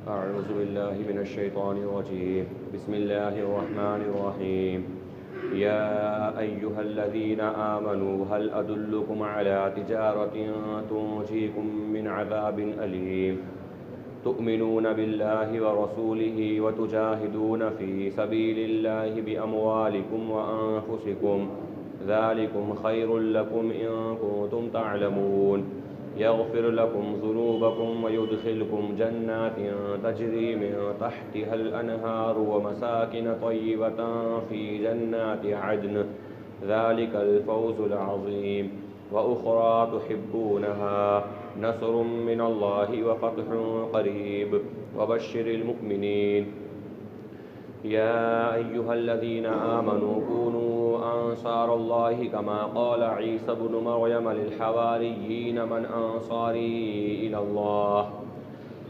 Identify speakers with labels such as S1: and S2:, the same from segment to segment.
S1: أعوذ بالله من الشيطان الرجيم. بسم الله الرحمن الرحيم. يا أيها الذين آمنوا هل أدلكم على تجارة تنجيكم من عذاب أليم تؤمنون بالله ورسوله وتجاهدون في سبيل الله بأموالكم وأنفسكم ذلكم خير لكم إن كنتم تعلمون يغفر لكم ذنوبكم ويدخلكم جنات تجري من تحتها الأنهار ومساكن طيبة في جنات عدن ذلك الفوز العظيم وأخرى تحبونها نصر من الله وفتح قريب وبشر المؤمنين يا أيها الذين آمنوا كونوا أنصار الله كما قال عيسى بن مريم للحواريين من أنصاري إلى الله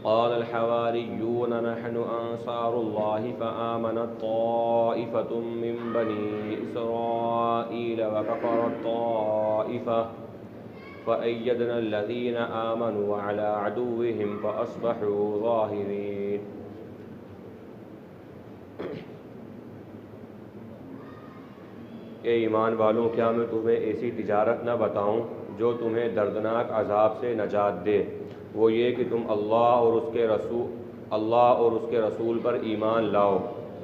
S1: قال الحواريون نحن أنصار الله فآمنت طائفة من بني إسرائيل وكفرت طائفة فأيدنا الذين آمنوا على عدوهم فأصبحوا ظاهرين. اے ایمان والوں، کیا میں تمہیں ایسی تجارت نہ بتاؤں جو تمہیں دردناک عذاب سے نجات دے؟ وہ یہ کہ تم اللہ اور اس کے رسول پر ایمان لاؤ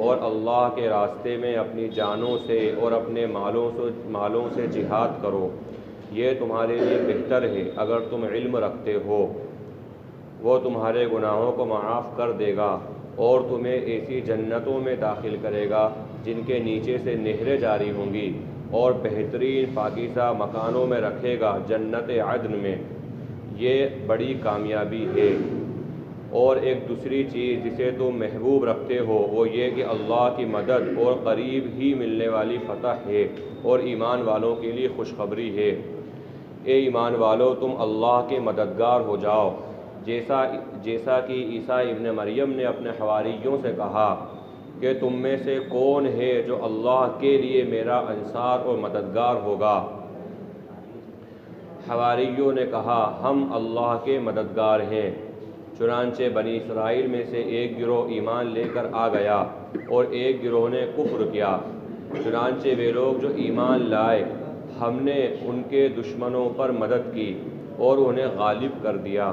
S1: اور اللہ کے راستے میں اپنی جانوں سے اور اپنے مالوں سے جہاد کرو، یہ تمہارے لیے بہتر ہے اگر تم علم رکھتے ہو۔ وہ تمہارے گناہوں کو معاف کر دے گا اور تمہیں ایسی جنتوں میں داخل کرے گا جن کے نیچے سے نہریں جاری ہوں گی، اور بہترین پاکیزہ مکانوں میں رکھے گا، جنت عدن میں۔ یہ بڑی کامیابی ہے۔ اور ایک دوسری چیز جسے تم محبوب رکھتے ہو وہ یہ کہ اللہ کی مدد اور قریب ہی ملنے والی فتح ہے اور ایمان والوں کے لیے خوشخبری ہے۔ اے ایمان والو، تم اللہ کے مددگار ہو جاؤ، جیسا کہ عیسیٰ ابن مریم نے اپنے حواریوں سے کہا کہ تم میں سے کون ہے جو اللہ کے لیے میرا انصار اور مددگار ہوگا؟ حواریوں نے کہا ہم اللہ کے مددگار ہیں۔ چنانچہ بنی اسرائیل میں سے ایک گروہ ایمان لے کر آ گیا اور ایک گروہ نے کفر کیا۔ چنانچہ وہ لوگ جو ایمان لائے ہم نے ان کے دشمنوں پر مدد کی اور انہیں غالب کر دیا۔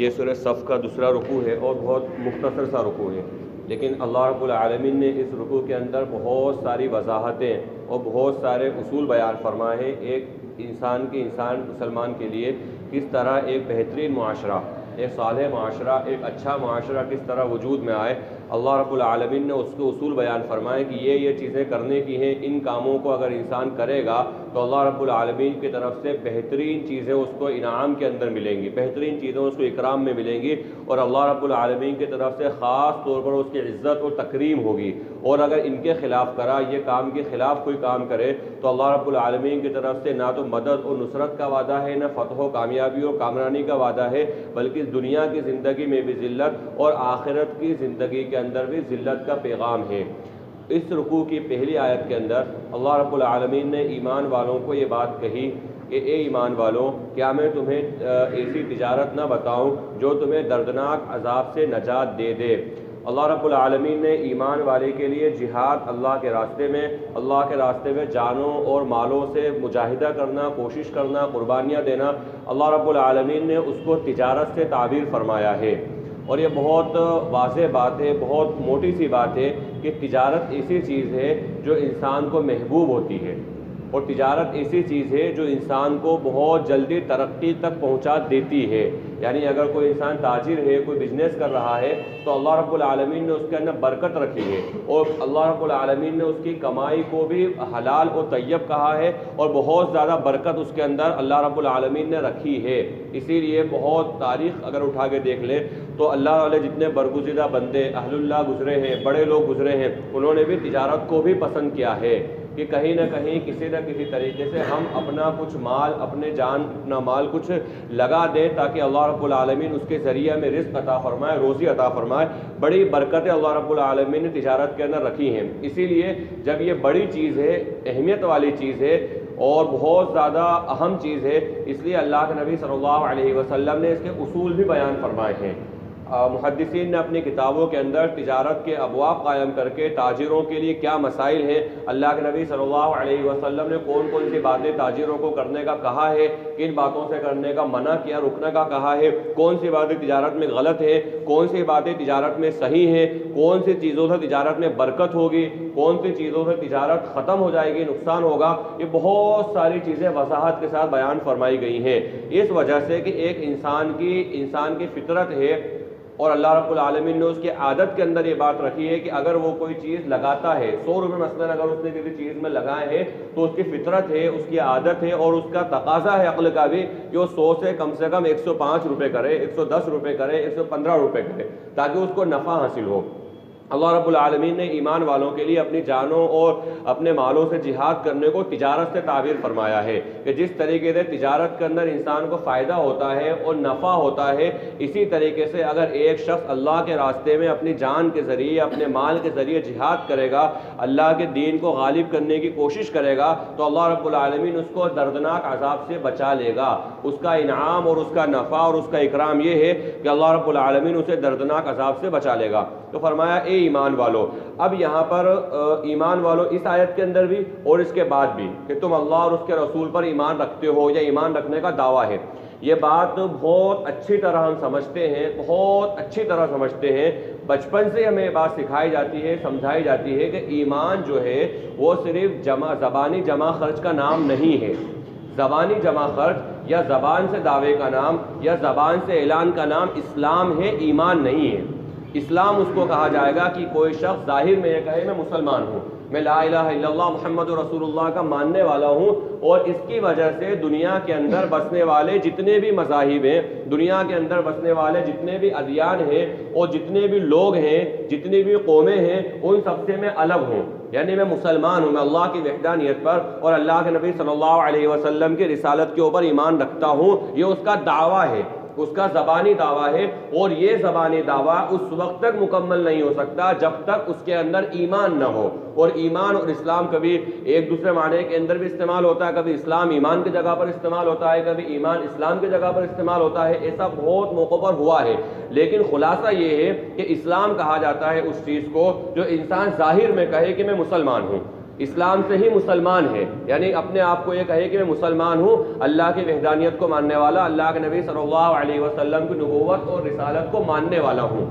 S1: یہ سورہ صف کا دوسرا رکوع ہے اور بہت مختصر سا رکوع ہے، لیکن اللہ رب العالمین نے اس رکوع کے اندر بہت ساری وضاحتیں اور بہت سارے اصول بیان فرمائے ہیں ایک مسلمان کے لیے کس طرح ایک بہترین معاشرہ، ایک صالح معاشرہ، ایک اچھا معاشرہ کس طرح وجود میں آئے۔ اللہ رب العالمین نے اس کے اصول بیان فرمائے کہ یہ چیزیں کرنے کی ہیں، ان کاموں کو اگر انسان کرے گا تو اللہ رب العالمین کی طرف سے بہترین چیزیں اس کو انعام کے اندر ملیں گی، بہترین چیزیں اس کو اکرام میں ملیں گی، اور اللہ رب العالمین کی طرف سے خاص طور پر اس کی عزت اور تکریم ہوگی۔ اور اگر ان کے خلاف کرا، یہ کام کے خلاف کوئی کام کرے تو اللہ رب العالمین کی طرف سے نہ تو مدد اور نصرت کا وعدہ ہے، نہ فتح و کامیابی اور کامرانی کا وعدہ ہے، بلکہ دنیا کی زندگی میں بھی ذلت اور آخرت کی زندگی کے اندر بھی ذلت کا پیغام ہے۔ اس رکوع کی پہلی آیت کے اندر اللہ رب العالمین نے ایمان والوں کو یہ بات کہی کہ اے ایمان والوں، کیا میں تمہیں ایسی تجارت نہ بتاؤں جو تمہیں دردناک عذاب سے نجات دے دے؟ اللہ رب العالمین نے ایمان والے کے لیے جہاد، اللہ کے راستے میں جانوں اور مالوں سے مجاہدہ کرنا، کوشش کرنا، قربانیاں دینا، اللہ رب العالمین نے اس کو تجارت سے تعبیر فرمایا ہے۔ اور یہ بہت واضح بات ہے، بہت موٹی سی بات ہے کہ تجارت ایسی چیز ہے جو انسان کو محبوب ہوتی ہے، اور تجارت ایسی چیز ہے جو انسان کو بہت جلدی ترقی تک پہنچا دیتی ہے۔ یعنی اگر کوئی انسان تاجر ہے، کوئی بزنس کر رہا ہے تو اللہ رب العالمین نے اس کے اندر برکت رکھی ہے، اور اللہ رب العالمین نے اس کی کمائی کو بھی حلال و طیب کہا ہے، اور بہت زیادہ برکت اس کے اندر اللہ رب العالمین نے رکھی ہے۔ اسی لیے بہت تاریخ اگر اٹھا کے دیکھ لیں تو اللہ والے جتنے برگزیدہ بندے اہل اللہ گزرے ہیں، بڑے لوگ گزرے ہیں، انہوں نے بھی تجارت کو بھی پسند کیا ہے کہ کہیں نہ کہیں کسی نہ کسی طریقے سے ہم اپنا کچھ مال، اپنا مال کچھ لگا دیں تاکہ اللہ رب العالمین اس کے ذریعہ میں رزق عطا فرمائے، روزی عطا فرمائے۔ بڑی برکتیں اللہ رب العالمین نے تجارت کے اندر رکھی ہیں۔ اسی لیے جب یہ بڑی چیز ہے، اہمیت والی چیز ہے، اور بہت زیادہ اہم چیز ہے، اس لیے اللہ کے نبی صلی اللہ علیہ وسلم نے اس کے اصول بھی بیان فرمائے ہیں۔ محدثین نے اپنی کتابوں کے اندر تجارت کے ابواب قائم کر کے تاجروں کے لیے کیا مسائل ہیں، اللہ کے نبی صلی اللہ علیہ وسلم نے کون کون سی باتیں تاجروں کو کرنے کا کہا ہے، کن باتوں سے کرنے کا منع کیا، رکنے کا کہا ہے، کون سی باتیں تجارت میں غلط ہے، کون سی باتیں تجارت میں صحیح ہیں، کون سی چیزوں سے تجارت میں برکت ہوگی، کون سی چیزوں سے تجارت ختم ہو جائے گی، نقصان ہوگا، یہ بہت ساری چیزیں وضاحت کے ساتھ بیان فرمائی گئی ہیں۔ اس وجہ سے کہ ایک انسان کی فطرت ہے، اور اللہ رب العالمین نے اس کی عادت کے اندر یہ بات رکھی ہے کہ اگر وہ کوئی چیز لگاتا ہے، 100 روپے مثلاً اگر اس نے کسی چیز میں لگائے ہیں تو اس کی فطرت ہے، اس کی عادت ہے اور اس کا تقاضا ہے عقل کا بھی کہ وہ 100 سے کم 105 روپے کرے، 110 روپے کرے، 115 روپے کرے، تاکہ اس کو نفع حاصل ہو۔ اللہ رب العالمین نے ایمان والوں کے لیے اپنی جانوں اور اپنے مالوں سے جہاد کرنے کو تجارت سے تعبیر فرمایا ہے کہ جس طریقے سے تجارت کے اندر انسان کو فائدہ ہوتا ہے اور نفع ہوتا ہے، اسی طریقے سے اگر ایک شخص اللہ کے راستے میں اپنی جان کے ذریعے، اپنے مال کے ذریعے جہاد کرے گا، اللہ کے دین کو غالب کرنے کی کوشش کرے گا، تو اللہ رب العالمین اس کو دردناک عذاب سے بچا لے گا۔ اس کا انعام اور اس کا نفع اور اس کا اکرام یہ ہے کہ اللہ رب العالمین اسے دردناک عذاب سے بچا لے گا۔ تو فرمایا اے ایمان والو، اب یہاں پر ایمان والو اس آیت کے اندر بھی اور اس کے بعد بھی کہ تم اللہ اور اس کے رسول پر ایمان رکھتے ہو یا ایمان رکھنے کا دعویٰ ہے، یہ بات بہت اچھی طرح ہم سمجھتے ہیں، بہت اچھی طرح سمجھتے ہیں۔ بچپن سے ہمیں یہ بات سکھائی جاتی ہے، سمجھائی جاتی ہے کہ ایمان جو ہے وہ صرف زبانی جمع خرچ کا نام نہیں ہے۔ زبانی جمع خرچ یا زبان سے دعوے کا نام یا زبان سے اعلان کا نام اسلام ہے، ایمان نہیں ہے۔ اسلام اس کو کہا جائے گا کہ کوئی شخص ظاہر میں یہ کہے میں مسلمان ہوں، میں لا الہ الا اللہ محمد رسول اللہ کا ماننے والا ہوں، اور اس کی وجہ سے دنیا کے اندر بسنے والے جتنے بھی مذاہب ہیں، دنیا کے اندر بسنے والے جتنے بھی ادیان ہیں اور جتنے بھی لوگ ہیں، جتنی بھی قومیں ہیں، ان سب سے میں الگ ہوں، یعنی میں مسلمان ہوں، میں اللہ کی وحدانیت پر اور اللہ کے نبی صلی اللہ علیہ وسلم کی رسالت کے اوپر ایمان رکھتا ہوں۔ یہ اس کا دعویٰ ہے، اس کا زبانی دعویٰ ہے، اور یہ زبانی دعویٰ اس وقت تک مکمل نہیں ہو سکتا جب تک اس کے اندر ایمان نہ ہو۔ اور ایمان اور اسلام کبھی ایک دوسرے معنی کے اندر بھی استعمال ہوتا ہے، کبھی اسلام ایمان کی جگہ پر استعمال ہوتا ہے، کبھی ایمان اسلام کی جگہ پر استعمال ہوتا ہے، ایسا بہت موقعوں پر ہوا ہے۔ لیکن خلاصہ یہ ہے کہ اسلام کہا جاتا ہے اس چیز کو جو انسان ظاہر میں کہے کہ میں مسلمان ہوں، اسلام سے ہی مسلمان ہے، یعنی اپنے آپ کو یہ کہے کہ میں مسلمان ہوں، اللہ کی وحدانیت کو ماننے والا، اللہ کے نبی صلی اللہ علیہ وسلم کی نبوت اور رسالت کو ماننے والا ہوں۔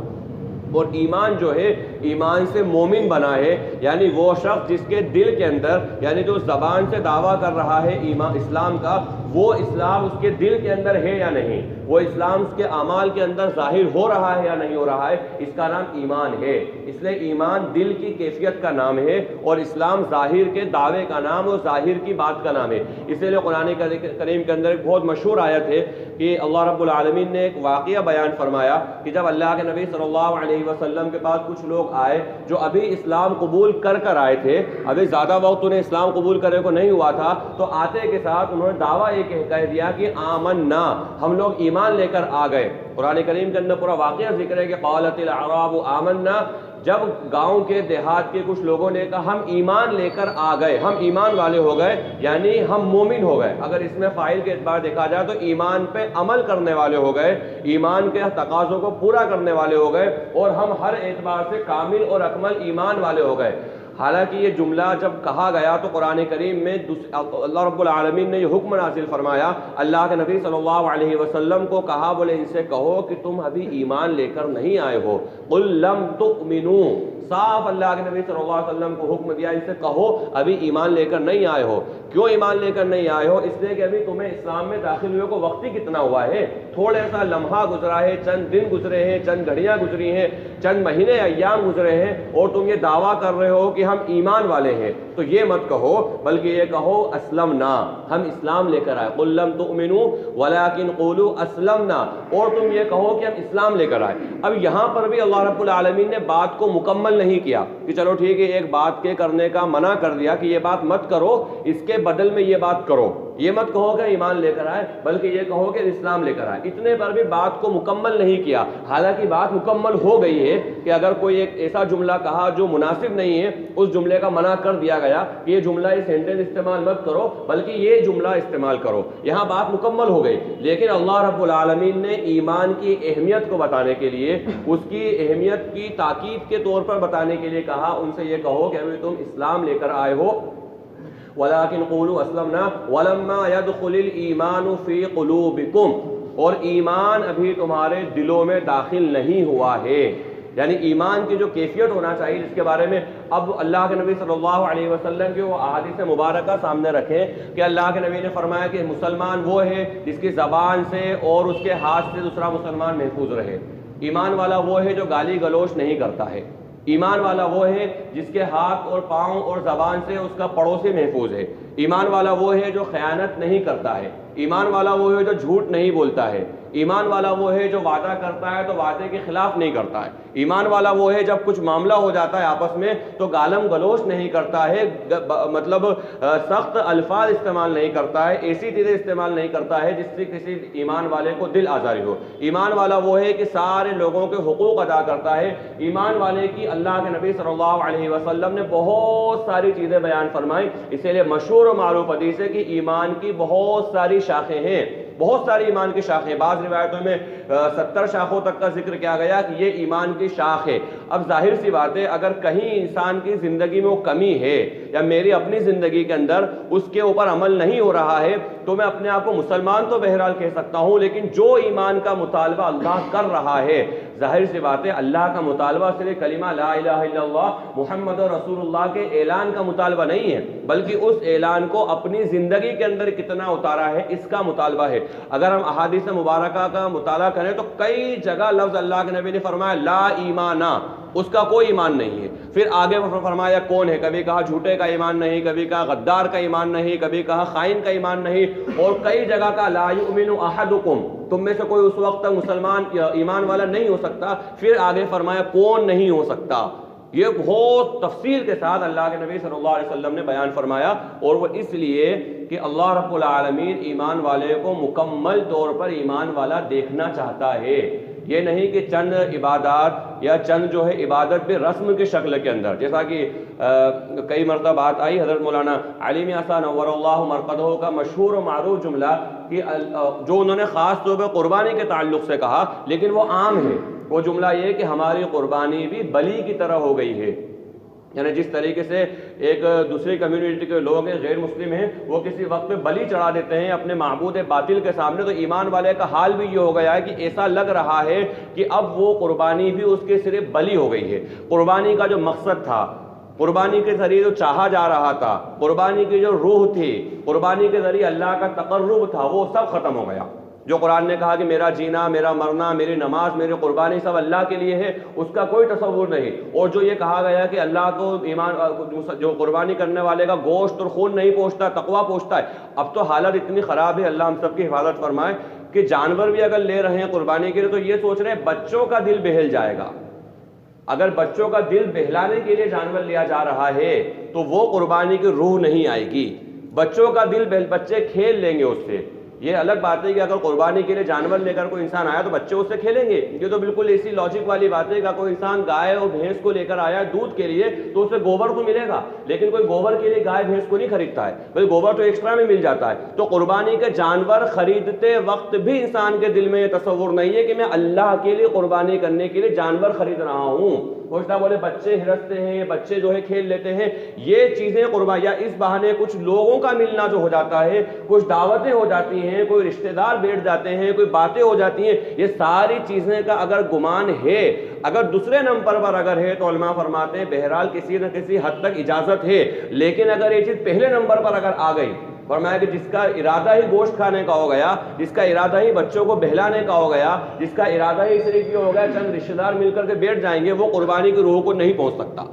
S1: اور ایمان جو ہے، ایمان سے مومن بنا ہے، یعنی وہ شخص جس کے دل کے اندر، یعنی جو زبان سے دعویٰ کر رہا ہے ایمان اسلام کا، وہ اسلام اس کے دل کے اندر ہے یا نہیں، وہ اسلام اس کے اعمال کے اندر ظاہر ہو رہا ہے یا نہیں ہو رہا ہے، اس کا نام ایمان ہے۔ اس لیے ایمان دل کی کیفیت کا نام ہے اور اسلام ظاہر کے دعوے کا نام اور ظاہر کی بات کا نام ہے۔ اسی لیے قرآن کریم کے اندر ایک بہت مشہور آیت ہے کہ اللہ رب العالمین نے ایک واقعہ بیان فرمایا کہ جب اللہ کے نبی صلی اللہ علیہ وسلم کے پاس کچھ لوگ آئے جو ابھی اسلام قبول کر آئے تھے، ابھی زیادہ وقت انہیں اسلام قبول کرنے کو نہیں ہوا تھا، تو آتے کے ساتھ انہوں نے دعویٰ یہ کہہ دیا کہ آمنا، ہم لوگ ایمان لے کر آ گئے۔ قرآن کریم کے اندر پورا واقعہ ذکر ہے کہ قالت الاعراب آمنا، جب گاؤں کے دیہات کے کچھ لوگوں نے کہا ہم ایمان لے کر آ گئے، ہم ایمان والے ہو گئے، یعنی ہم مومن ہو گئے۔ اگر اس میں فاعل کے اعتبار دیکھا جائے تو ایمان پہ عمل کرنے والے ہو گئے، ایمان کے تقاضوں کو پورا کرنے والے ہو گئے، اور ہم ہر اعتبار سے کامل اور اکمل ایمان والے ہو گئے۔ حالانکہ یہ جملہ جب کہا گیا تو قرآن کریم میں اللہ رب العالمین نے یہ حکم نازل فرمایا، اللہ کے نبی صلی اللہ علیہ وسلم کو کہا، بولے ان سے کہو کہ تم ابھی ایمان لے کر نہیں آئے ہو، قل لم تؤمنوا، صاف اللہ کے نبی صلی اللہ علیہ وسلم کو حکم دیا ان سے کہو ابھی ایمان لے کر نہیں آئے ہو۔ کیوں ایمان لے کر نہیں آئے ہو؟ اس لیے کہ ابھی تمہیں اسلام میں داخل ہوئے کو وقت ہی کتنا ہوا ہے، تھوڑا سا لمحہ گزرا ہے، چند دن گزرے ہیں، چند گھڑیاں گزری ہیں، چند مہینے ایام گزرے ہیں، اور تم یہ دعویٰ کر رہے ہو کہ ہم ایمان والے ہیں۔ تو یہ مت کہو، بلکہ یہ کہو اسلمنا، ہم اسلام لے کر آئے، قل لم تؤمنوا ولکن قولوا اسلمنا، اور تم یہ کہو کہ ہم اسلام لے کر آئے۔ اب یہاں پر بھی اللہ رب العالمین نے بات کو مکمل نہیں کیا کہ چلو ٹھیک ہے ایک بات کے کرنے کا منع کر دیا کہ یہ بات مت کرو، اس کے بدل میں یہ بات کرو، یہ مت کہو کہ ایمان لے کر آئے، بلکہ یہ کہو کہ اسلام لے کر آئے۔ اتنے پر بھی بات کو مکمل نہیں کیا، حالانکہ بات مکمل ہو گئی ہے کہ اگر کوئی ایک ایسا جملہ کہا جو مناسب نہیں ہے، اس جملے کا منع کر دیا گیا کہ یہ جملہ یہ سینٹنس استعمال مت کرو بلکہ یہ جملہ استعمال کرو، یہاں بات مکمل ہو گئی۔ لیکن اللہ رب العالمین نے ایمان کی اہمیت کو بتانے کے لیے، اس کی اہمیت کی تاکید کے طور پر بتانے کے لیے کہا ان سے یہ کہو کہ ابھی تم اسلام لے کر آئے ہو، وَلَٰكِنْ قُولُوا أَسْلَمْنَا وَلَمَّا يَدْخُلِ الْإِيمَانُ فِي قُلُوبِكُمْ، اور ایمان ابھی تمہارے دلوں میں داخل نہیں ہوا ہے۔ یعنی ایمان کی جو کیفیت ہونا چاہیے، جس کے بارے میں اب اللہ کے نبی صلی اللہ علیہ وسلم کے وہ احادیث مبارکہ سامنے رکھیں کہ اللہ کے نبی نے فرمایا کہ مسلمان وہ ہے جس کی زبان سے اور اس کے ہاتھ سے دوسرا مسلمان محفوظ رہے۔ ایمان والا وہ ہے جو گالی گلوچ نہیں کرتا ہے۔ ایمان والا وہ ہے جس کے ہاتھ اور پاؤں اور زبان سے اس کا پڑوسی محفوظ ہے۔ ایمان والا وہ ہے جو خیانت نہیں کرتا ہے۔ ایمان والا وہ ہے جو جھوٹ نہیں بولتا ہے۔ ایمان والا وہ ہے جو وعدہ کرتا ہے تو وعدے کے خلاف نہیں کرتا ہے۔ ایمان والا وہ ہے جب کچھ معاملہ ہو جاتا ہے آپس میں تو گالم گلوچ نہیں کرتا ہے، مطلب سخت الفاظ استعمال نہیں کرتا ہے، ایسی چیزیں استعمال نہیں کرتا ہے جس سے کسی ایمان والے کو دل آزاری ہو۔ ایمان والا وہ ہے کہ سارے لوگوں کے حقوق ادا کرتا ہے۔ ایمان والے کی اللہ کے نبی صلی اللہ علیہ وسلم نے بہت ساری چیزیں بیان فرمائی، اسی لیے مشہور و معروف حدیث ہے کہ ایمان کی بہت ساری شاخیں ہیں، بہت ساری ایمان کی شاخیں، بعض روایتوں میں 70 شاخوں تک کا ذکر کیا گیا کہ یہ ایمان کی شاخ ہے۔ اب ظاہر سی بات ہے اگر کہیں انسان کی زندگی میں وہ کمی ہے یا میری اپنی زندگی کے اندر اس کے اوپر عمل نہیں ہو رہا ہے تو میں اپنے آپ کو مسلمان تو بہرحال کہہ سکتا ہوں، لیکن جو ایمان کا مطالبہ اللہ کر رہا ہے، ظاہر سی بات ہے اللہ کا مطالبہ صرف کلمہ لا الہ الا اللہ محمد رسول اللہ کے اعلان کا مطالبہ نہیں ہے، بلکہ اس اعلان کو اپنی زندگی کے اندر کتنا اتارا ہے اس کا مطالبہ ہے۔ اگر ہم احادیث مبارکہ کا مطالعہ کریں تو کئی جگہ لفظ اللہ کے نبی نے فرمایا لا ایمانہ، اس کا کوئی ایمان نہیں ہے۔ پھر آگے فرمایا کون ہے، کبھی کہا جھوٹے کا ایمان نہیں، کبھی کہا غدار کا ایمان نہیں، کبھی کہا خائن کا ایمان نہیں، اور کئی جگہ کا لا یؤمن احدکم، تم میں سے کوئی اس وقت تک مسلمان یا ایمان والا نہیں ہو سکتا۔ پھر آگے فرمایا کون نہیں ہو سکتا، یہ بہت تفصیل کے ساتھ اللہ کے نبی صلی اللہ علیہ وسلم نے بیان فرمایا، اور وہ اس لیے کہ اللہ رب العالمین ایمان والے کو مکمل طور پر ایمان والا دیکھنا چاہتا ہے۔ یہ نہیں کہ چند عبادات یا چند جو ہے عبادت بھی رسم کی شکل کے اندر، جیسا کہ کئی مرتبہ بات آئی، حضرت مولانا علی میاں صاحب نور اللہ مرقدہ کا مشہور و معروف جملہ کہ جو انہوں نے خاص طور پہ قربانی کے تعلق سے کہا لیکن وہ عام ہے، وہ جملہ یہ کہ ہماری قربانی بھی بلی کی طرح ہو گئی ہے۔ یعنی جس طریقے سے ایک دوسری کمیونٹی کے لوگ ہیں، غیر مسلم ہیں، وہ کسی وقت پہ بلی چڑھا دیتے ہیں اپنے معبود باطل کے سامنے، تو ایمان والے کا حال بھی یہ ہو گیا ہے کہ ایسا لگ رہا ہے کہ اب وہ قربانی بھی اس کے صرف بلی ہو گئی ہے۔ قربانی کا جو مقصد تھا، قربانی کے ذریعے جو چاہا جا رہا تھا، قربانی کی جو روح تھی، قربانی کے ذریعے اللہ کا تقرب تھا، وہ سب ختم ہو گیا۔ جو قرآن نے کہا کہ میرا جینا، میرا مرنا، میری نماز، میری قربانی سب اللہ کے لیے ہے، اس کا کوئی تصور نہیں۔ اور جو یہ کہا گیا کہ اللہ کو ایمان جو قربانی کرنے والے کا گوشت اور خون نہیں پوچھتا، تقویٰ پوچھتا ہے، اب تو حالت اتنی خراب ہے، اللہ ہم سب کی حفاظت فرمائے کہ جانور بھی اگر لے رہے ہیں قربانی کے لیے تو یہ سوچ رہے ہیں بچوں کا دل بہل جائے گا۔ اگر بچوں کا دل بہلانے کے لیے جانور لیا جا رہا ہے تو وہ قربانی کی روح نہیں آئے گی۔ بچوں کا دل بچے کھیل لیں گے اس سے۔ یہ الگ بات ہے کہ اگر قربانی کے لیے جانور لے کر کوئی انسان آیا تو بچے اس سے کھیلیں گے، یہ تو بالکل ایسی لاجک والی بات ہے کہ کوئی انسان گائے اور بھینس کو لے کر آیا دودھ کے لیے تو اسے گوبر تو ملے گا، لیکن کوئی گوبر کے لیے گائے بھینس کو نہیں خریدتا ہے، بھائی گوبر تو ایکسٹرا میں مل جاتا ہے۔ تو قربانی کے جانور خریدتے وقت بھی انسان کے دل میں یہ تصور نہیں ہے کہ میں اللہ کے لیے قربانی کرنے کے لیے جانور خرید رہا ہوں۔ کوشتا بولے بچے ہرستے ہیں، بچے جو ہے کھیل لیتے ہیں، یہ چیزیں قربانی یا اس بہانے کچھ لوگوں کا ملنا جو ہو جاتا ہے، کچھ دعوتیں ہو جاتی ہیں، کوئی رشتہ دار بیٹھ جاتے ہیں، کوئی باتیں ہو جاتی ہیں، یہ ساری چیزیں کا اگر گمان ہے، اگر دوسرے نمبر پر اگر ہے تو علماء فرماتے ہیں بہرحال کسی نہ کسی حد تک اجازت ہے، لیکن اگر یہ چیز پہلے نمبر پر اگر آ گئی، فرمایا کہ جس کا ارادہ ہی گوشت کھانے کا ہو گیا، جس کا ارادہ ہی بچوں کو بہلانے کا ہو گیا، جس کا ارادہ ہی صرف یہ ہو گیا چند رشتہ دار مل کر کے بیٹھ جائیں گے، وہ قربانی کی روح کو نہیں پہنچ سکتا۔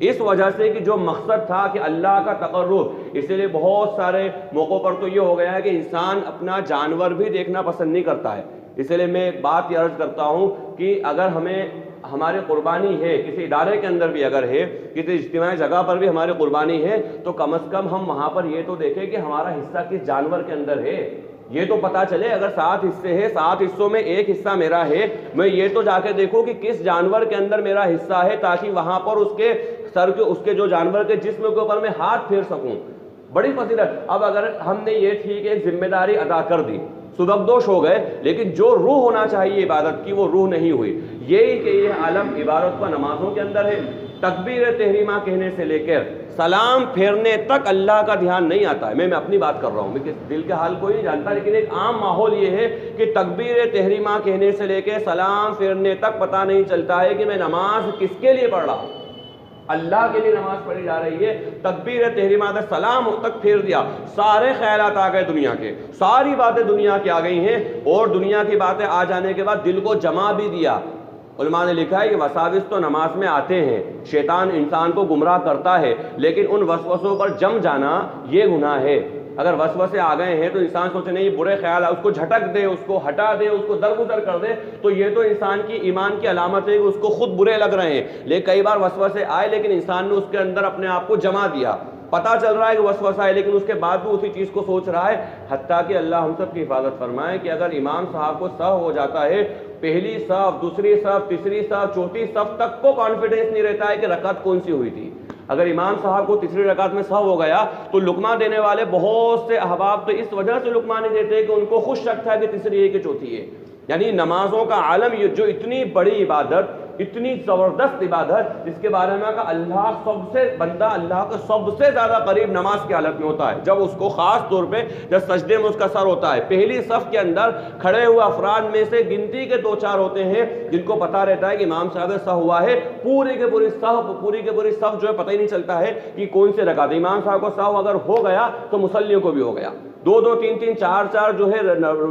S1: اس وجہ سے کہ جو مقصد تھا کہ اللہ کا تقرب، اس لیے بہت سارے موقعوں پر تو یہ ہو گیا ہے کہ انسان اپنا جانور بھی دیکھنا پسند نہیں کرتا ہے۔ اس لیے میں ایک بات یہ عرض کرتا ہوں کہ اگر ہمیں ہماری قربانی ہے، کسی ادارے کے اندر بھی اگر ہے، کسی اجتماعی جگہ پر بھی ہماری قربانی ہے، تو کم از کم ہم وہاں پر یہ تو دیکھیں کہ ہمارا حصہ کس جانور کے اندر ہے، یہ تو پتا چلے۔ اگر 7 حصے ہیں، 7 حصوں میں ایک حصہ میرا ہے، میں یہ تو جا کے دیکھوں کہ کس جانور کے اندر میرا حصہ ہے، تاکہ وہاں پر اس کے سر کے، اس کے جو جانور کے جسم کے اوپر میں ہاتھ پھیر سکوں۔ بڑی فضیلت۔ اب اگر ہم نے یہ ٹھیک ہے ایک ذمہ داری ادا کر دی، سبکدوش ہو گئے، لیکن جو روح ہونا چاہیے عبادت کی وہ روح نہیں ہوئی۔ یہی کہ یہ عالم عبادت کا نمازوں کے اندر ہے، تکبیر تحریمہ کہنے سے لے کر سلام پھیرنے تک اللہ کا دھیان نہیں آتا ہے۔ میں اپنی بات کر رہا ہوں، میں دل کے حال کوئی نہیں جانتا، لیکن ایک عام ماحول یہ ہے کہ تکبیر تحریمہ کہنے سے لے کے سلام پھیرنے تک پتہ نہیں چلتا ہے کہ میں نماز کس کے لیے پڑھ رہا ہوں۔ اللہ کے لیے نماز پڑھی جا رہی ہے، تکبیر تحریمہ سلام تک پھیر دیا، سارے خیالات آ گئے دنیا کے، ساری باتیں دنیا کی آ گئی ہیں، اور دنیا کی باتیں آ جانے کے بعد دل کو جما بھی دیا۔ علماء نے لکھا ہے کہ وساوس تو نماز میں آتے ہیں، شیطان انسان کو گمراہ کرتا ہے، لیکن ان وسوسوں پر جم جانا یہ گناہ ہے۔ اگر وسوسے آ گئے ہیں تو انسان سوچے نہیں برے خیال ہے، اس کو جھٹک دے، اس کو ہٹا دے، اس کو درگزر کر دے، تو یہ تو انسان کی ایمان کی علامت ہے کہ اس کو خود برے لگ رہے ہیں۔ لیکن کئی بار وسوسے آئے، لیکن انسان نے اس کے اندر اپنے آپ کو جما دیا، پتہ چل رہا ہے کہ وسوسہ ہے، لیکن اس کے بعد بھی اسی چیز کو سوچ رہا ہے۔ حتیٰ کہ اللہ ہم سب کی حفاظت فرمائے کہ اگر امام صاحب کو سہو ہو جاتا ہے، پہلی صف، دوسری صف، تیسری صف، چوتھی صف تک کو کانفیڈنس نہیں رہتا ہے کہ رکعت کون سی ہوئی تھی۔ اگر امام صاحب کو تیسری رکعت میں سہو ہو گیا تو لقمہ دینے والے بہت سے احباب تو اس وجہ سے لقمہ نہیں دیتے کہ ان کو خوش شک تھا کہ تیسری ہے کہ چوتھی ہے۔ یعنی نمازوں کا عالم یہ جو اتنی بڑی عبادت، اتنی زبردست عبادت، جس کے بارے میں کہا اللہ سب سے بندہ اللہ کے سب سے زیادہ قریب نماز کی حالت میں ہوتا ہے، جب اس کو خاص طور پہ جب سجدے میں اس کا سر ہوتا ہے۔ پہلی صف کے اندر کھڑے ہوئے افراد میں سے گنتی کے 2-4 ہوتے ہیں جن کو پتہ رہتا ہے کہ امام صاحب سے ہوا ہے، پوری کے پوری صف جو ہے پتہ ہی نہیں چلتا ہے کہ کون سے رکعت۔ امام صاحب کو سہو اگر ہو گیا تو مصلیوں کو بھی ہو گیا، 2-2 3-3 4-4 جو ہے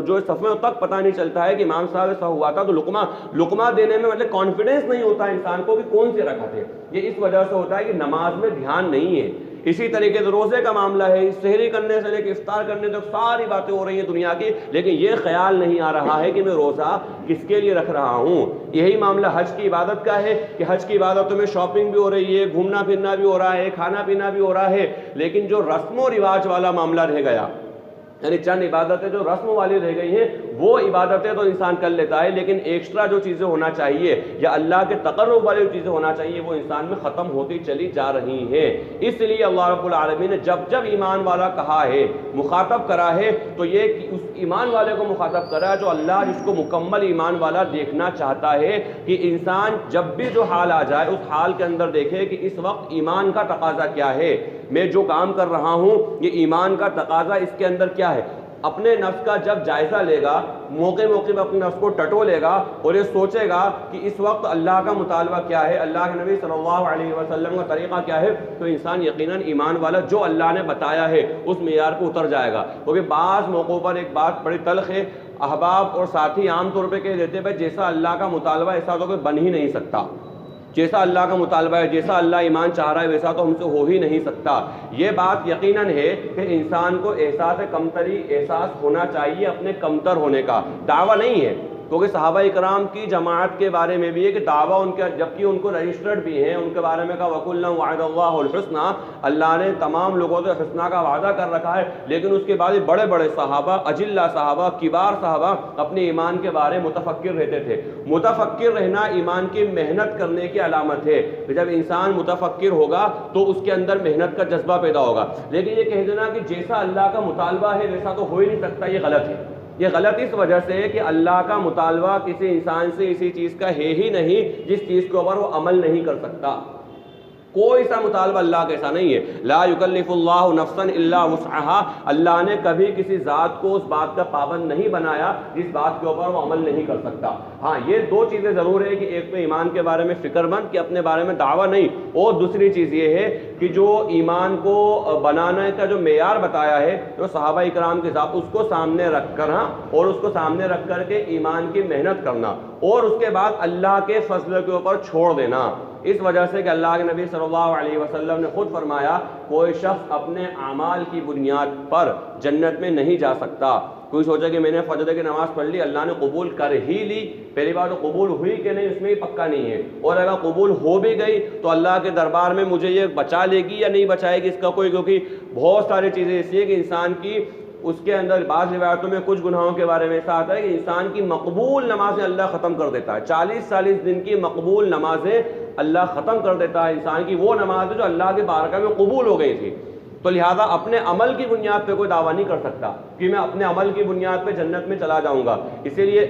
S1: جو صفوں تک پتہ نہیں چلتا ہے کہ امام صاحب سے ہوا تھا۔ تو لقمہ دینے میں مطلب کانفیڈنس نہیں ہوتا انسان کو کہ کون سی رکعت ہے۔ یہ اس وجہ سے ہوتا ہے کہ نماز میں دھیان نہیں ہے۔ اسی طریقے سے روزے کا معاملہ ہے، سحری کرنے سے لے کے افطار کرنے تک ساری باتیں ہو رہی ہیں دنیا کی، لیکن یہ خیال نہیں آ رہا ہے کہ میں روزہ کس کے لیے رکھ رہا ہوں۔ یہی معاملہ حج کی عبادت کا ہے کہ حج کی عبادتوں میں شاپنگ بھی ہو رہی ہے، گھومنا پھرنا بھی ہو رہا ہے، کھانا پینا بھی ہو رہا ہے، لیکن جو رسم و رواج والا معاملہ رہ گیا، یعنی چند عبادتیں جو رسم والی رہ گئی ہیں وہ عبادتیں تو انسان کر لیتا ہے، لیکن ایکسٹرا جو چیزیں ہونا چاہیے یا اللہ کے تقرب والی جو چیزیں ہونا چاہیے وہ انسان میں ختم ہوتی چلی جا رہی ہیں۔ اس لیے اللہ رب العالمین نے جب ایمان والا کہا ہے، مخاطب کرا ہے، تو یہ کہ اس ایمان والے کو مخاطب کرا ہے جو اللہ جس کو مکمل ایمان والا دیکھنا چاہتا ہے کہ انسان جب بھی جو حال آ جائے اس حال کے اندر دیکھے کہ اس وقت ایمان کا تقاضا کیا ہے، میں جو کام کر رہا ہوں یہ ایمان کا تقاضا اس کے اندر کیا ہے۔ اپنے نفس کا جب جائزہ لے گا، موقع میں اپنے نفس کو ٹٹو لے گا اور یہ سوچے گا کہ اس وقت اللہ کا مطالبہ کیا ہے، اللہ کے نبی صلی اللہ علیہ وسلم کا طریقہ کیا ہے، تو انسان یقیناً ایمان والا جو اللہ نے بتایا ہے اس معیار پہ اتر جائے گا۔ کیونکہ بعض موقعوں پر ایک بات بڑی تلخ ہے، احباب اور ساتھی عام طور پہ کہہ دیتے ہیں جیسا اللہ کا مطالبہ ایسا تو کوئی بن ہی نہیں سکتا، جیسا اللہ کا مطالبہ ہے، جیسا اللہ ایمان چاہ رہا ہے ویسا تو ہم سے ہو ہی نہیں سکتا۔ یہ بات یقیناً ہے کہ انسان کو احساس کمتری احساس ہونا چاہیے اپنے کمتر ہونے کا، دعویٰ نہیں ہے، کیونکہ صحابہ اکرام کی جماعت کے بارے میں بھی ہے کہ دعویٰ ان کے، جبکہ ان کو رجسٹرڈ بھی ہیں، ان کے بارے میں کہا وَكُلًّا وَعَدَ اللَّهُ الْحُسْنَىٰ، اللہ نے تمام لوگوں سے حسنہ کا وعدہ کر رکھا ہے، لیکن اس کے بعد بڑے بڑے صحابہ، اجلہ صحابہ، کبار صحابہ اپنے ایمان کے بارے متفکر رہتے تھے۔ متفکر رہنا ایمان کی محنت کرنے کی علامت ہے، جب انسان متفکر ہوگا تو اس کے اندر محنت کا جذبہ پیدا ہوگا۔ لیکن یہ کہہ دینا کہ جیسا اللہ کا مطالبہ ہے ویسا تو ہو ہی نہیں سکتا، یہ غلط ہے۔ یہ غلط اس وجہ سے کہ اللہ کا مطالبہ کسی انسان سے اسی چیز کا ہے ہی نہیں جس چیز کے اوپر وہ عمل نہیں کر سکتا۔ کوئی سا مطالبہ اللہ کا ایسا نہیں ہے، لا یکلف اللہ نفسا الا وسعها، اللہ نے کبھی کسی ذات کو اس بات کا پابند نہیں بنایا جس بات کے اوپر وہ عمل نہیں کر سکتا۔ ہاں یہ دو چیزیں ضرور ہے کہ ایک تو ایمان کے بارے میں فکر مند کہ اپنے بارے میں دعویٰ نہیں، اور دوسری چیز یہ ہے کہ جو ایمان کو بنانے کا جو معیار بتایا ہے جو صحابہ اکرام کے ذات، اس کو سامنے رکھ کر، ہاں، اور اس کو سامنے رکھ کر کے ایمان کی محنت کرنا، اور اس کے بعد اللہ کے فضل کے اوپر چھوڑ دینا۔ اس وجہ سے کہ اللہ کے نبی صلی اللہ علیہ وسلم نے خود فرمایا کوئی شخص اپنے اعمال کی بنیاد پر جنت میں نہیں جا سکتا۔ کوئی سوچا کہ میں نے فجر کی نماز پڑھ لی، اللہ نے قبول کر ہی لی، پہلی بار تو قبول ہوئی کہ نہیں اس میں ہی پکا نہیں ہے، اور اگر قبول ہو بھی گئی تو اللہ کے دربار میں مجھے یہ بچا لے گی یا نہیں بچائے گی اس کا کوئی، کیونکہ بہت ساری چیزیں ایسی ہیں کہ انسان کی اس کے اندر بعض روایتوں میں کچھ گناہوں کے بارے میں ایسا آتا ہے کہ انسان کی مقبول نمازیں اللہ ختم کر دیتا ہے، 40 دن کی مقبول نمازیں اللہ ختم کر دیتا ہے انسان کی، وہ نمازیں جو اللہ کے بارگاہ میں قبول ہو گئی تھی۔ تو لہٰذا اپنے عمل کی بنیاد پہ کوئی دعویٰ نہیں کر سکتا کہ میں اپنے عمل کی بنیاد پہ جنت میں چلا جاؤں گا۔ اسی لیے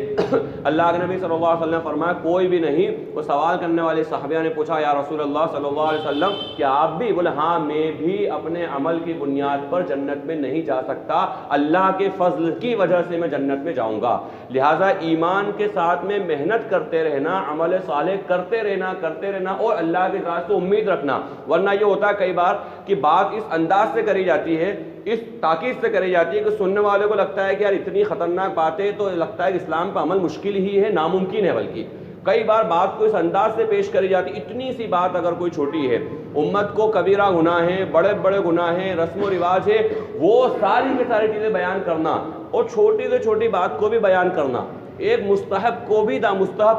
S1: اللہ کے نبی صلی اللہ علیہ وسلم نے فرمایا کوئی بھی نہیں۔ وہ سوال کرنے والے صحابہ نے پوچھا یا رسول اللہ صلی اللہ علیہ وسلم کیا آپ بھی؟ بولے ہاں میں بھی اپنے عمل کی بنیاد پر جنت میں نہیں جا سکتا، اللہ کے فضل کی وجہ سے میں جنت میں جاؤں گا۔ لہٰذا ایمان کے ساتھ میں محنت کرتے رہنا، عمل صالح کرتے رہنا اور اللہ کے ذات سے امید رکھنا، ورنہ یہ ہوتا ہے کئی بار کہ بات اس انداز سے کری جاتی ہے، اس تاکید سے کری جاتی ہے کہ سننے والے کو لگتا ہے کہ یار اتنی خطرناک باتیں تو لگتا ہے کہ اسلام پہ عمل مشکل ہی ہے، ناممکن ہے، بلکہ کئی بار بات کو اس انداز سے پیش کری جاتی ہے، اتنی سی بات اگر کوئی چھوٹی ہے، امت کو کبیرہ گناہ ہیں، بڑے بڑے گناہ ہیں، رسم و رواج ہے، وہ ساری کی ساری چیزیں بیان کرنا اور چھوٹی سے چھوٹی بات کو بھی بیان کرنا، ایک مستحب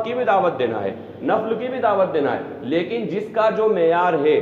S1: کی بھی دعوت دینا ہے، نفل کی بھی دعوت دینا ہے، لیکن جس کا جو معیار ہے،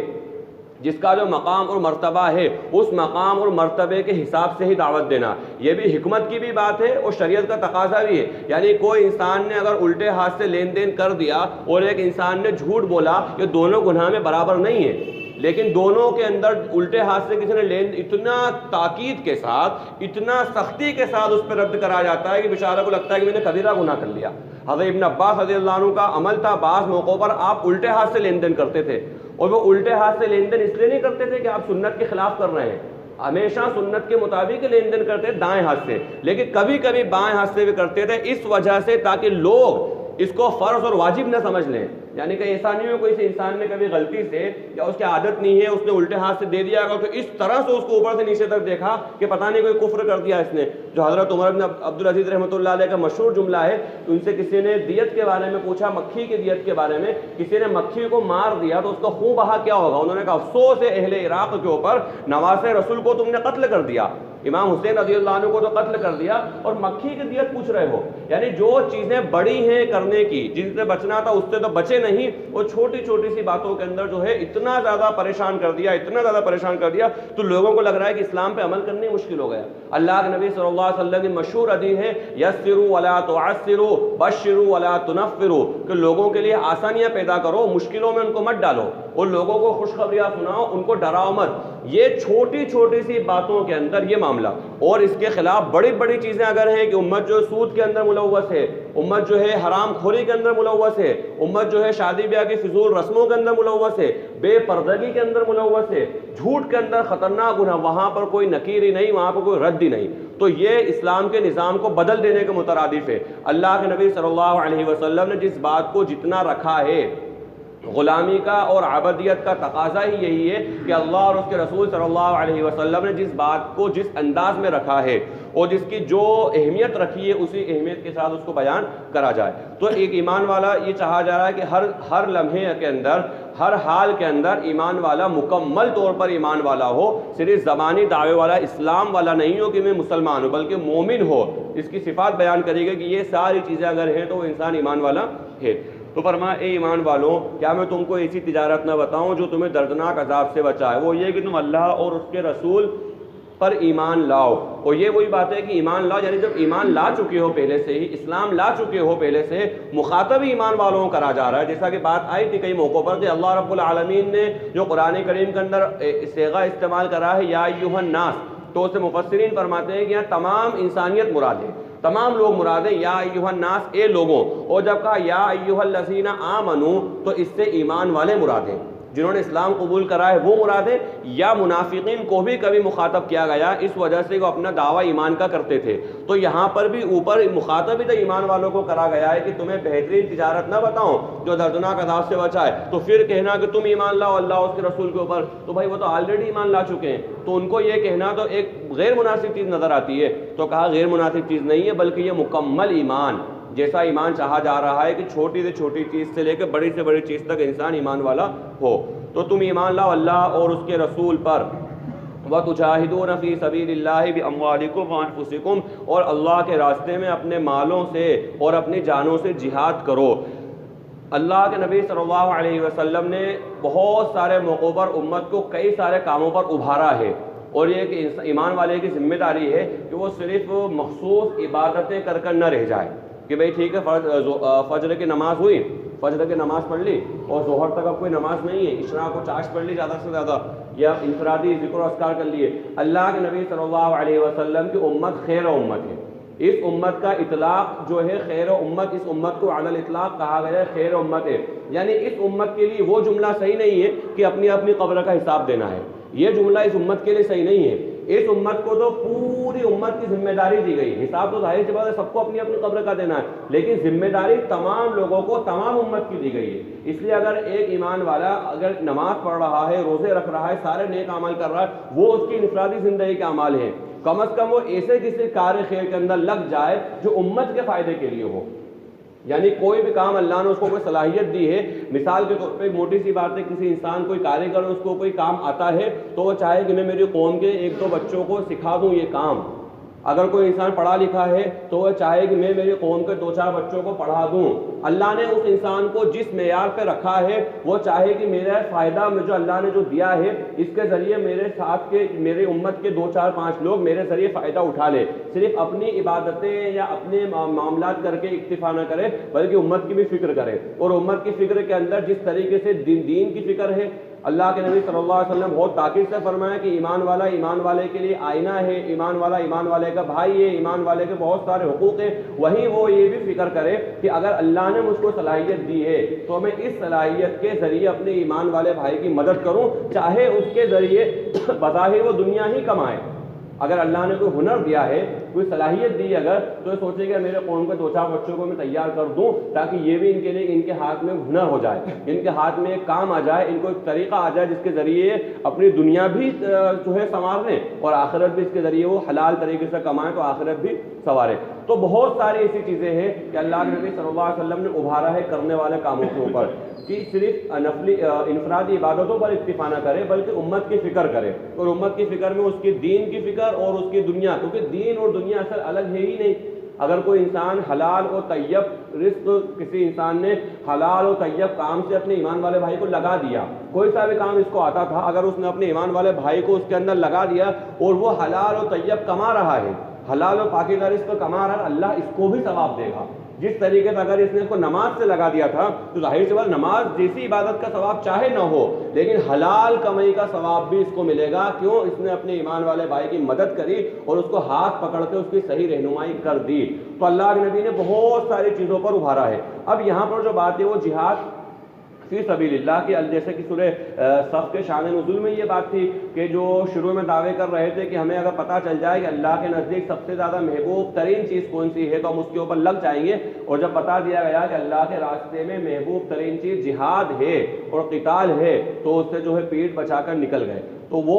S1: جس کا جو مقام اور مرتبہ ہے، اس مقام اور مرتبے کے حساب سے ہی دعوت دینا، یہ بھی حکمت کی بھی بات ہے اور شریعت کا تقاضا بھی ہے۔ یعنی کوئی انسان نے اگر الٹے ہاتھ سے لین دین کر دیا اور ایک انسان نے جھوٹ بولا، یہ دونوں گناہ میں برابر نہیں ہے، لیکن دونوں کے اندر الٹے ہاتھ سے کسی نے اتنا تاکید کے ساتھ، اتنا سختی کے ساتھ اس پہ رد کرا جاتا ہے کہ بیچارہ کو لگتا ہے کہ میں نے کبیرہ گناہ کر لیا۔ حضرت ابن عباس رضی اللہ عنہ کا عمل تھا، بعض موقعوں پر آپ الٹے ہاتھ سے لین دین کرتے تھے، اور وہ الٹے ہاتھ سے لین دین اس لیے نہیں کرتے تھے کہ آپ سنت کے خلاف کر رہے ہیں، ہمیشہ سنت کے مطابق لین دین کرتے دائیں ہاتھ سے، لیکن کبھی کبھی بائیں ہاتھ سے بھی کرتے تھے، اس وجہ سے تاکہ لوگ اس کو فرض اور واجب نہ سمجھ لیں۔ یعنی کہ ایسا نہیں ہو کوئی انسان نے کبھی غلطی سے یا اس کی عادت نہیں ہے، اس نے الٹے ہاتھ سے دے دیا اگر تو اس طرح سے اس کو اوپر سے نیچے تک دیکھا کہ پتہ نہیں کوئی کفر کر دیا اس نے، جو حضرت عمر بن عبدالعزیز رحمۃ اللہ علیہ کا مشہور جملہ ہے۔ ان سے کسی نے دیت کے بارے میں پوچھا، مکھی کی دیت کے بارے میں، کسی نے مکھی کو مار دیا تو اس کا خون بہا کیا ہوگا؟ انہوں نے کہا افسوس ہے اہل عراق کے اوپر، نواسے رسول کو تم نے قتل کر دیا، امام حسین رضی اللہ عنہ کو تو قتل کر دیا اور مکھی کی دیت پوچھ رہے ہو۔ یعنی جو چیزیں بڑی ہیں کرنے کی، جن سے بچنا تھا اس سے تو بچے نہیں، اور چھوٹی چھوٹی سی باتوں کے اندر جو ہے اتنا زیادہ پریشان کر دیا تو لوگوں کو لگ رہا ہے کہ اسلام پہ عمل کرنے مشکل ہو گیا۔ اللہ کے نبی صلی اللہ علیہ وسلم کی مشہور حدیث ہے یسروا ولا تعسروا بشروا ولا تنفروا، کہ لوگوں کے لیے آسانیاں پیدا کرو، مشکلوں میں ان کو مت ڈالو، اور لوگوں کو خوشخبریاں سناؤ، ان کو ڈراؤ مت۔ یہ چھوٹی چھوٹی سی باتوں کے اندر یہ معاملہ، اور اس کے خلاف بڑی بڑی چیزیں اگر ہیں کہ امت جو سود کے اندر ملوث ہے، امت جو ہے حرام خوری کے اندر ملوث ہے، امت جو ہے شادی بیاہ کی فضول رسموں کے اندر ملوث ہے، بے پردگی کے اندر ملوث ہے، جھوٹ کے اندر خطرناک گناہ، وہاں پر کوئی نکیر ہی نہیں، وہاں پر کوئی رد ہی نہیں، تو یہ اسلام کے نظام کو بدل دینے کے مترادف ہے۔ اللہ کے نبی صلی اللہ علیہ وسلم نے جس بات کو جتنا رکھا ہے، غلامی کا اور عبدیت کا تقاضا ہی یہی ہے کہ اللہ اور اس کے رسول صلی اللہ علیہ وسلم نے جس بات کو جس انداز میں رکھا ہے اور جس کی جو اہمیت رکھی ہے، اسی اہمیت کے ساتھ اس کو بیان کرا جائے۔ تو ایک ایمان والا، یہ چاہا جا رہا ہے کہ ہر لمحے کے اندر، ہر حال کے اندر ایمان والا مکمل طور پر ایمان والا ہو، صرف زبانی دعوے والا اسلام والا نہیں ہو کہ میں مسلمان ہوں، بلکہ مومن ہو۔ اس کی صفات بیان کرے گا کہ یہ ساری چیزیں اگر ہیں تو وہ انسان ایمان والا ہے۔ تو فرمایا اے ایمان والوں، کیا میں تم کو ایسی تجارت نہ بتاؤں جو تمہیں دردناک عذاب سے بچائے؟ وہ یہ کہ تم اللہ اور اس کے رسول پر ایمان لاؤ۔ اور یہ وہی بات ہے کہ ایمان لاؤ، یعنی جب ایمان لا چکے ہو پہلے سے ہی، اسلام لا چکے ہو پہلے سے، مخاطب ایمان والوں کو کرا جا رہا ہے، جیسا کہ بات آئی تھی کئی موقعوں پر کہ اللہ رب العالمین نے جو قرآن کریم کے اندر صیغہ استعمال کرا ہے یا ایھا الناس، تو اسے مفسرین فرماتے ہیں کہ یہاں تمام انسانیت مراد ہے، تمام لوگ مراد ہیں، یا ایھا الناس اے لوگوں، اور جب کہا یا ایھا الذین آمنوا تو اس سے ایمان والے مراد ہیں، جنہوں نے اسلام قبول کرا ہے وہ مراد ہے، یا منافقین کو بھی کبھی مخاطب کیا گیا اس وجہ سے وہ اپنا دعویٰ ایمان کا کرتے تھے، تو یہاں پر بھی اوپر مخاطب تو ایمان والوں کو کرا گیا ہے کہ تمہیں بہترین تجارت نہ بتاؤں جو دردناک عذاب سے بچائے، تو پھر کہنا کہ تم ایمان لاؤ اللہ اور اس کے رسول کے اوپر، تو بھائی وہ تو آلریڈی ایمان لا چکے ہیں، تو ان کو یہ کہنا تو ایک غیر مناسب چیز نظر آتی ہے۔ تو کہا غیر مناسب چیز نہیں ہے، بلکہ یہ مکمل ایمان، جیسا ایمان چاہا جا رہا ہے کہ چھوٹی سے چھوٹی چیز سے لے کے بڑی سے بڑی چیز تک انسان ایمان والا ہو۔ تو تم ایمان لاؤ اللہ اور اس کے رسول پر، وَتُجَاهِدُونَ فِي سَبِيلِ اللَّهِ بِأَمْوَالِكُمْ وَأَنفُسِكُمْ، اور اللہ کے راستے میں اپنے مالوں سے اور اپنی جانوں سے جہاد کرو۔ اللہ کے نبی صلی اللہ علیہ وسلم نے بہت سارے موقعوں پر امت کو کئی سارے کاموں پر ابھارا ہے، اور یہ کہ ایمان والے کی ذمہ داری ہے کہ وہ صرف مخصوص عبادتیں کر کر نہ رہ جائے کہ بھئی ٹھیک ہے فجر کی نماز ہوئی، فجر کی نماز پڑھ لی اور ظہر تک اب کوئی نماز نہیں ہے، عشاء کو چاشت پڑھ لی زیادہ سے زیادہ، یا انفرادی ذکر و اذکار کر لیے۔ اللہ کے نبی صلی اللہ علیہ وسلم کی امت خیر امت ہے۔ اس امت کا اطلاق جو ہے خیر امت، اس امت کو علی الاطلاق کہا گیا ہے خیر امت ہے، یعنی اس امت کے لیے وہ جملہ صحیح نہیں ہے کہ اپنی اپنی قبر کا حساب دینا ہے، یہ جملہ اس امت کے لیے صحیح نہیں ہے۔ اس امت کو تو پوری امت کی ذمہ داری دی گئی، حساب تو ظاہر سی بات ہے سب کو اپنی اپنی قبر کا دینا ہے، لیکن ذمہ داری تمام لوگوں کو تمام امت کی دی گئی ہے۔ اس لیے اگر ایک ایمان والا اگر نماز پڑھ رہا ہے، روزے رکھ رہا ہے، سارے نیک اعمال کر رہا ہے، وہ اس کی انفرادی زندگی کے اعمال ہیں، کم از کم وہ ایسے کسی کار خیر کے اندر لگ جائے جو امت کے فائدے کے لیے ہو۔ یعنی کوئی بھی کام اللہ نے اس کو کوئی صلاحیت دی ہے، مثال کے طور پہ موٹی سی بات ہے، کسی انسان کوئی کاریگر اس کو کوئی کام آتا ہے تو وہ چاہے کہ میں میری قوم کے ایک دو بچوں کو سکھا دوں یہ کام۔ اگر کوئی انسان پڑھا لکھا ہے تو وہ چاہے کہ میں میری قوم کے دو چار بچوں کو پڑھا دوں۔ اللہ نے اس انسان کو جس معیار پہ رکھا ہے وہ چاہے کہ میرا فائدہ جو اللہ نے جو دیا ہے اس کے ذریعے میرے ساتھ کے میرے امت کے دو چار پانچ لوگ میرے ذریعے فائدہ اٹھا لے، صرف اپنی عبادتیں یا اپنے معاملات کر کے اکتفا نہ کرے بلکہ امت کی بھی فکر کرے، اور امت کی فکر کے اندر جس طریقے سے دین کی فکر ہے، اللہ کے نبی صلی اللہ علیہ وسلم بہت تاکید سے فرمایا کہ ایمان والا ایمان والے کے لیے آئینہ ہے، ایمان والا ایمان والے کا بھائی ہے، ایمان والے کے بہت سارے حقوق ہیں، وہیں وہ یہ بھی فکر کرے کہ اگر اللہ نے مجھ کو صلاحیت دی ہے تو میں اس صلاحیت کے ذریعے اپنے ایمان والے بھائی کی مدد کروں، چاہے اس کے ذریعے بظاہر وہ دنیا ہی کمائے۔ اگر اللہ نے کوئی ہنر دیا ہے، کوئی صلاحیت دی اگر، تو یہ سوچے کہ میرے قوم کے دو چار بچوں کو میں تیار کر دوں تاکہ یہ بھی ان کے لیے ان کے ہاتھ میں ہنر ہو جائے، ان کے ہاتھ میں ایک کام آ جائے، ان کو ایک طریقہ آ جائے جس کے ذریعے اپنی دنیا بھی جو ہے سنوار لیں اور آخرت بھی اس کے ذریعے وہ حلال طریقے سے کمائیں تو آخرت بھی سنوارے۔ تو بہت ساری ایسی چیزیں ہیں کہ اللہ کے نبی صلی اللہ علیہ وسلم نے ابھارا ہے کرنے والے کاموں کے اوپر کہ صرف نفلی انفرادی عبادتوں پر اکتفا نہ کرے بلکہ امت کی فکر کرے، اور امت کی فکر میں اس کی دین کی فکر اور اس کی دنیا، کیونکہ دین اور دنیا اصل الگ ہے ہی نہیں۔ اگر کوئی انسان حلال و طیب رزق، کسی انسان نے حلال و طیب کام سے اپنے ایمان والے بھائی کو لگا دیا، کوئی سا بھی کام اس کو آتا تھا، اگر اس نے اپنے ایمان والے بھائی کو اس کے اندر لگا دیا اور وہ حلال و طیب کما رہا ہے، حلال و پاکیزہ رزق کما رہا ہے، اللہ اس کو بھی ثواب دے گا۔ جس طریقے سے اگر اس نے اس کو نماز سے لگا دیا تھا تو ظاہر سی بات نماز جیسی عبادت کا ثواب چاہے نہ ہو لیکن حلال کمائی کا ثواب بھی اس کو ملے گا، کیوں؟ اس نے اپنے ایمان والے بھائی کی مدد کری اور اس کو ہاتھ پکڑ کے اس کی صحیح رہنمائی کر دی۔ تو اللہ کے نبی نے بہت ساری چیزوں پر ابھارا ہے۔ اب یہاں پر جو بات ہے وہ جہاد فی سبیل اللہ کی، جیسے کہ سورہ صف کے شان نزول میں یہ بات تھی کہ جو شروع میں دعوے کر رہے تھے کہ ہمیں اگر پتہ چل جائے کہ اللہ کے نزدیک سب سے زیادہ محبوب ترین چیز کون سی ہے تو ہم اس کے اوپر لگ جائیں گے، اور جب بتا دیا گیا کہ اللہ کے راستے میں محبوب ترین چیز جہاد ہے اور قتال ہے تو اس سے جو ہے پیٹ بچا کر نکل گئے۔ تو وہ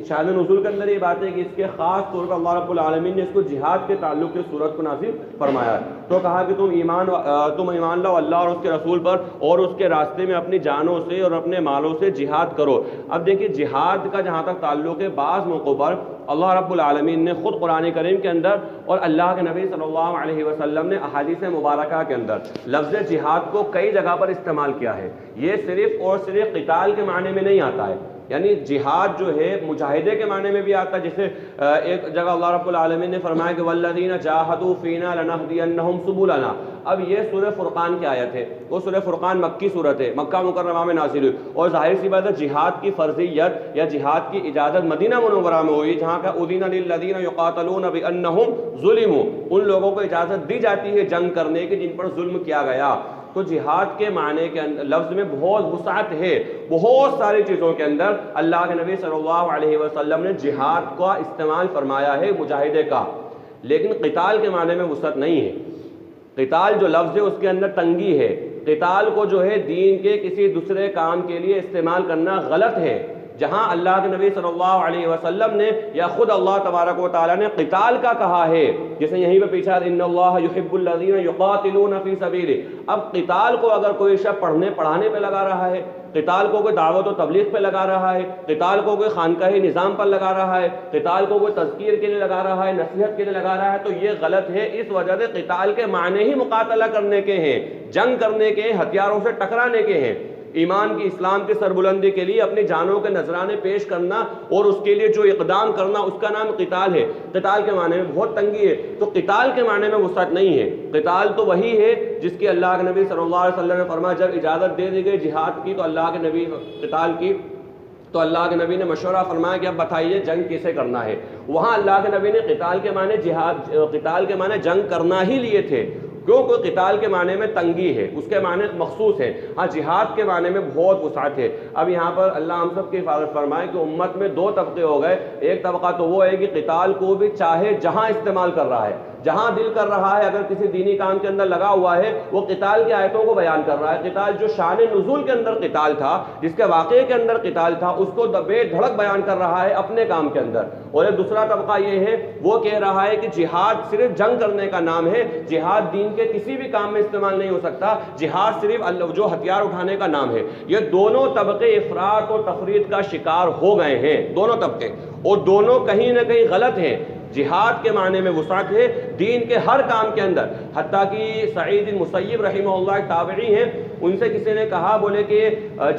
S1: شان نزول کے اندر یہ بات ہے کہ اس کے خاص طور پر اللہ رب العالمین نے اس کو جہاد کے تعلق سے صورت کو نازل فرمایا ہے۔ تو کہا کہ تم ایمان لاؤ اللہ اور اس کے رسول پر اور اس کے راستے میں اپنی جانوں سے اور اپنے مالوں سے جہاد کرو۔ اب دیکھیے جہاد کا جہاں تک تعلق ہے، بعض موقعوں پر اللہ رب العالمین نے خود قرآن کریم کے اندر اور اللہ کے نبی صلی اللہ علیہ وسلم نے احادیث مبارکہ کے اندر لفظ جہاد کو کئی جگہ پر استعمال کیا ہے۔ یہ صرف اور صرف قتال کے معنی میں نہیں آتا ہے، یعنی جہاد جو ہے مجاہدے کے معنی میں بھی آتا ہے۔ جیسے ایک جگہ اللہ رب العالمین نے فرمایا کہ والذین جاہدوا فینا لنہدینہم سبلنا۔ اب یہ سورہ فرقان کی آیت ہے، وہ سورہ فرقان مکی صورت ہے، مکہ مکرمہ میں نازل ہوئی، اور ظاہر سی بات ہے جہاد کی فرضیت یا جہاد کی اجازت مدینہ منورہ میں ہوئی جہاں کا اذن للذین یقاتلون بانہم ظلموا، ان لوگوں کو اجازت دی جاتی ہے جنگ کرنے کی جن پر ظلم کیا گیا۔ تو جہاد کے معنی کے لفظ میں بہت وسعت ہے، بہت ساری چیزوں کے اندر اللہ کے نبی صلی اللہ علیہ وسلم نے جہاد کا استعمال فرمایا ہے مجاہدے کا، لیکن قتال کے معنی میں وسعت نہیں ہے۔ قتال جو لفظ ہے اس کے اندر تنگی ہے، قتال کو جو ہے دین کے کسی دوسرے کام کے لیے استعمال کرنا غلط ہے، جہاں اللہ کے نبی صلی اللہ علیہ وسلم نے یا خود اللہ تبارک و تعالیٰ نے قتال کا کہا ہے، جیسے یہیں پہ پیچھا ان اللہ یحب الذین یقاتلون فی سبیلہ، اب قتال کو اگر کوئی شخص پڑھنے پڑھانے پہ لگا رہا ہے، قتال کو کوئی دعوت و تبلیغ پہ لگا رہا ہے، قتال کو کوئی خانقاہی نظام پر لگا رہا ہے، قتال کو کوئی تذکیر کے لیے لگا رہا ہے، نصیحت کے لیے لگا رہا ہے، تو یہ غلط ہے۔ اس وجہ سے قتال کے معنی ہی مقاتلہ کرنے کے ہیں، جنگ کرنے کے، ہتھیاروں سے ٹکرانے کے ہیں، ایمان کی اسلام کی سربلندی کے لیے اپنی جانوں کے نذرانے پیش کرنا اور اس کے لیے جو اقدام کرنا، اس کا نام قتال ہے۔ قتال کے معنی میں بہت تنگی ہے، تو قتال کے معنی میں وسعت نہیں ہے۔ قتال تو وہی ہے جس کی اللہ کے نبی صلی اللہ علیہ وسلم نے فرمایا، جب اجازت دے دی گئی جہاد کی تو اللہ کے نبی قتال کی تو اللہ کے نبی نے مشورہ فرمایا کہ اب بتائیے جنگ کیسے کرنا ہے۔ وہاں اللہ کے نبی نے قتال کے معنی قتال کے معنی جنگ کرنا ہی لیے تھے، کیونکہ قتال کے معنی میں تنگی ہے، اس کے معنی مخصوص ہے۔ ہاں جہاد کے معنی میں بہت وسعت ہے۔ اب یہاں پر اللہ ہم سب کی حفاظت فرمائے کہ امت میں دو طبقے ہو گئے۔ ایک طبقہ تو وہ ہے کہ قتال کو بھی چاہے جہاں استعمال کر رہا ہے، جہاں دل کر رہا ہے، اگر کسی دینی کام کے اندر لگا ہوا ہے وہ قتال کی آیتوں کو بیان کر رہا ہے۔ قتال جو شان نزول کے اندر قتال تھا، جس کے واقعے کے اندر قتال تھا، اس کو بے دھڑک بیان کر رہا ہے اپنے کام کے اندر۔ اور ایک دوسرا طبقہ یہ ہے، وہ کہہ رہا ہے کہ جہاد صرف جنگ کرنے کا نام ہے، جہاد دین کے کسی بھی کام میں استعمال نہیں ہو سکتا، جہاد صرف جو ہتھیار اٹھانے کا نام ہے۔ یہ دونوں طبقے افراط اور تفریط کا شکار ہو گئے ہیں، دونوں طبقے، اور دونوں کہیں نہ کہیں غلط ہیں۔ جہاد کے معنی میں وسعت ہے دین کے ہر کام کے اندر، حتیٰ کہ سعید المسیب رحمہ اللہ ایک تابعی ہیں، ان سے کسی نے کہا، بولے کہ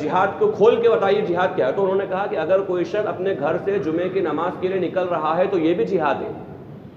S1: جہاد کو کھول کے بتائیے جہاد کیا ہے، تو انہوں نے کہا کہ اگر کوئی شخص اپنے گھر سے جمعے کی نماز کے لیے نکل رہا ہے تو یہ بھی جہاد ہے۔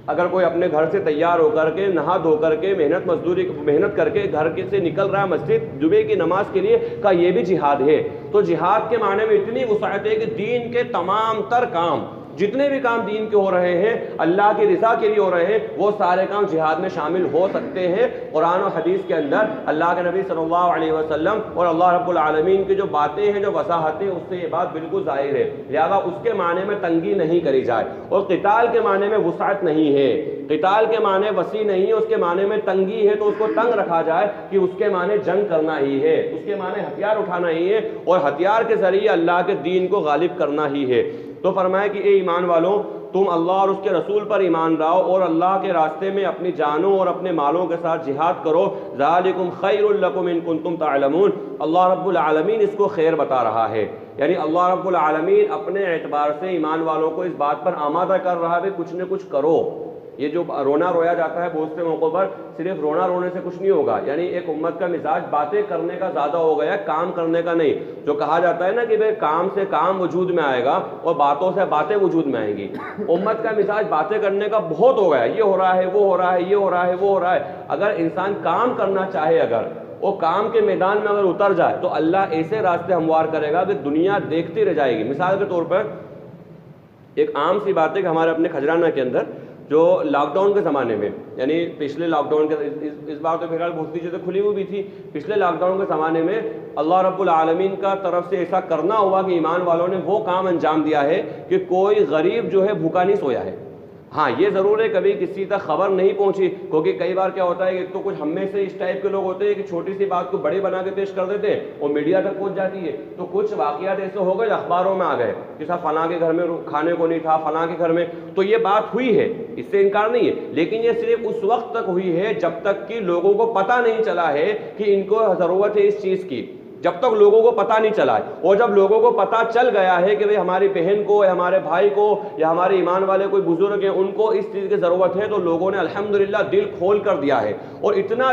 S1: اگر کوئی اپنے گھر سے تیار ہو کر کے، نہا دھو کر کے، محنت کر کے گھر سے نکل رہا ہے مسجد جمعے کی نماز کے لیے، کہا یہ بھی جہاد ہے۔ تو جہاد کے معنی میں اتنی وسعت ہے کہ دین کے تمام تر کام، جتنے بھی کام دین کے ہو رہے ہیں، اللہ کی رضا کے لیے ہو رہے ہیں، وہ سارے کام جہاد میں شامل ہو سکتے ہیں۔ قرآن و حدیث کے اندر اللہ کے نبی صلی اللہ علیہ وسلم اور اللہ رب العالمین کی جو باتیں ہیں، جو وضاحتیں، اس سے یہ بات بالکل ظاہر ہے، لہذا اس کے معنی میں تنگی نہیں کری جائے۔ اور قتال کے معنی میں وسعت نہیں ہے، قتال کے معنی وسیع نہیں ہے، اس کے معنی میں تنگی ہے، تو اس کو تنگ رکھا جائے کہ اس کے معنی جنگ کرنا ہی ہے، اس کے معنی ہتھیار اٹھانا ہی ہے، اور ہتھیار کے ذریعے اللہ کے دین کو غالب کرنا ہی ہے۔ تو فرمایا کہ اے ایمان والوں، تم اللہ اور اس کے رسول پر ایمان لاؤ اور اللہ کے راستے میں اپنی جانوں اور اپنے مالوں کے ساتھ جہاد کرو، ذالکم خیر لکم ان کنتم تعلمون۔ اللہ رب العالمین اس کو خیر بتا رہا ہے، یعنی اللہ رب العالمین اپنے اعتبار سے ایمان والوں کو اس بات پر آمادہ کر رہا ہے کہ کچھ نہ کچھ کرو۔ یہ جو رونا رویا جاتا ہے بہت سے موقعوں پر، صرف رونا رونے سے کچھ نہیں ہوگا، یعنی ایک امت کا مزاج باتیں کرنے کا زیادہ ہو گیا، کام کرنے کا نہیں۔ جو کہا جاتا ہے نا کہ بھئی کام سے کام وجود میں آئے گا اور باتوں سے باتیں وجود میں آئیں گی، امت کا مزاج باتیں کرنے کا بہت ہو گیا، یہ ہو رہا ہے، وہ ہو رہا ہے، یہ ہو رہا ہے، وہ ہو رہا ہے۔ اگر انسان کام کرنا چاہے، اگر وہ کام کے میدان میں اگر اتر جائے تو اللہ ایسے راستے ہموار کرے گا کہ دنیا دیکھتی رہ جائے گی۔ مثال کے طور پر ایک عام سی بات ہے کہ ہمارے اپنے کھجرانہ کے اندر جو لاک ڈاؤن کے زمانے میں، یعنی پچھلے لاک ڈاؤن کے، اس بار تو فیلحال بہت سی چیزیں کھلی ہوئی بھی تھی، پچھلے لاک ڈاؤن کے زمانے میں اللہ رب العالمین کا طرف سے ایسا کرنا ہوا کہ ایمان والوں نے وہ کام انجام دیا ہے کہ کوئی غریب جو ہے بھوکا نہیں سویا ہے۔ ہاں یہ ضرور ہے کبھی کسی تک خبر نہیں پہنچی، کیونکہ کئی بار کیا ہوتا ہے کہ ایک تو کچھ ہم میں سے اس ٹائپ کے لوگ ہوتے ہیں کہ چھوٹی سی بات کو بڑی بنا کے پیش کر دیتے ہیں اور میڈیا تک پہنچ جاتی ہے، تو کچھ واقعات ایسے ہو گئے اخباروں میں آ گئے کہ صاحب فلاں کے گھر میں کھانے کو نہیں تھا، فلاں کے گھر میں، تو یہ بات ہوئی ہے، اس سے انکار نہیں ہے، لیکن یہ صرف اس وقت تک ہوئی ہے جب تک کہ لوگوں کو پتہ نہیں چلا ہے کہ ان کو ضرورت ہے اس چیز کی، جب تک لوگوں کو پتہ نہیں چلا ہے۔ اور جب لوگوں کو پتہ چل گیا ہے کہ ہماری بہن کو یا ہمارے بھائی کو یا ہمارے ایمان والے کوئی بزرگ ہیں ان کو اس چیز کی ضرورت ہے، تو لوگوں نے الحمدللہ دل کھول کر دیا ہے، اور اتنا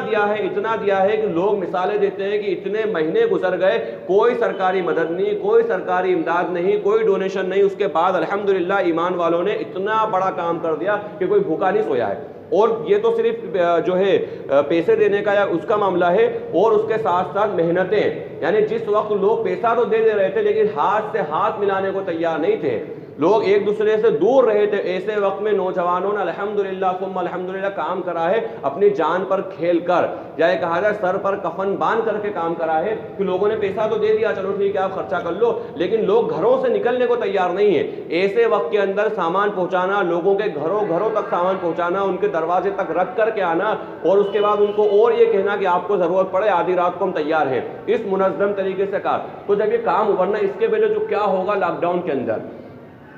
S1: دیا ہے کہ لوگ مثالیں دیتے ہیں کہ اتنے مہینے گزر گئے، کوئی سرکاری مدد نہیں، کوئی سرکاری امداد نہیں، کوئی ڈونیشن نہیں، اس کے بعد الحمدللہ ایمان والوں نے اتنا بڑا کام کر دیا کہ کوئی بھوکا نہیں سویا ہے۔ اور یہ تو صرف جو ہے پیسے دینے کا یا اس کا معاملہ ہے، اور اس کے ساتھ ساتھ محنتیں، یعنی جس وقت لوگ پیسہ تو دے رہے تھے لیکن ہاتھ سے ہاتھ ملانے کو تیار نہیں تھے، لوگ ایک دوسرے سے دور رہے تھے. ایسے وقت میں نوجوانوں نے الحمدللہ ثم الحمدللہ کام کرا ہے اپنی جان پر کھیل کر, یا یہ کہا جائے سر پر کفن باندھ کر کے کام کرا ہے کہ لوگوں نے پیسہ تو دے دیا, چلو ٹھیک ہے آپ خرچہ کر لو, لیکن لوگ گھروں سے نکلنے کو تیار نہیں ہیں. ایسے وقت کے اندر سامان پہنچانا, لوگوں کے گھروں تک سامان پہنچانا, ان کے دروازے تک رکھ کر کے آنا, اور اس کے بعد ان کو اور یہ کہنا کہ آپ کو ضرورت پڑے آدھی رات کو ہم تیار ہیں, اس منظم طریقے سے کار. تو جب یہ کام ورنہ اس کے پہلے جو کیا ہوگا لاک ڈاؤن کے اندر,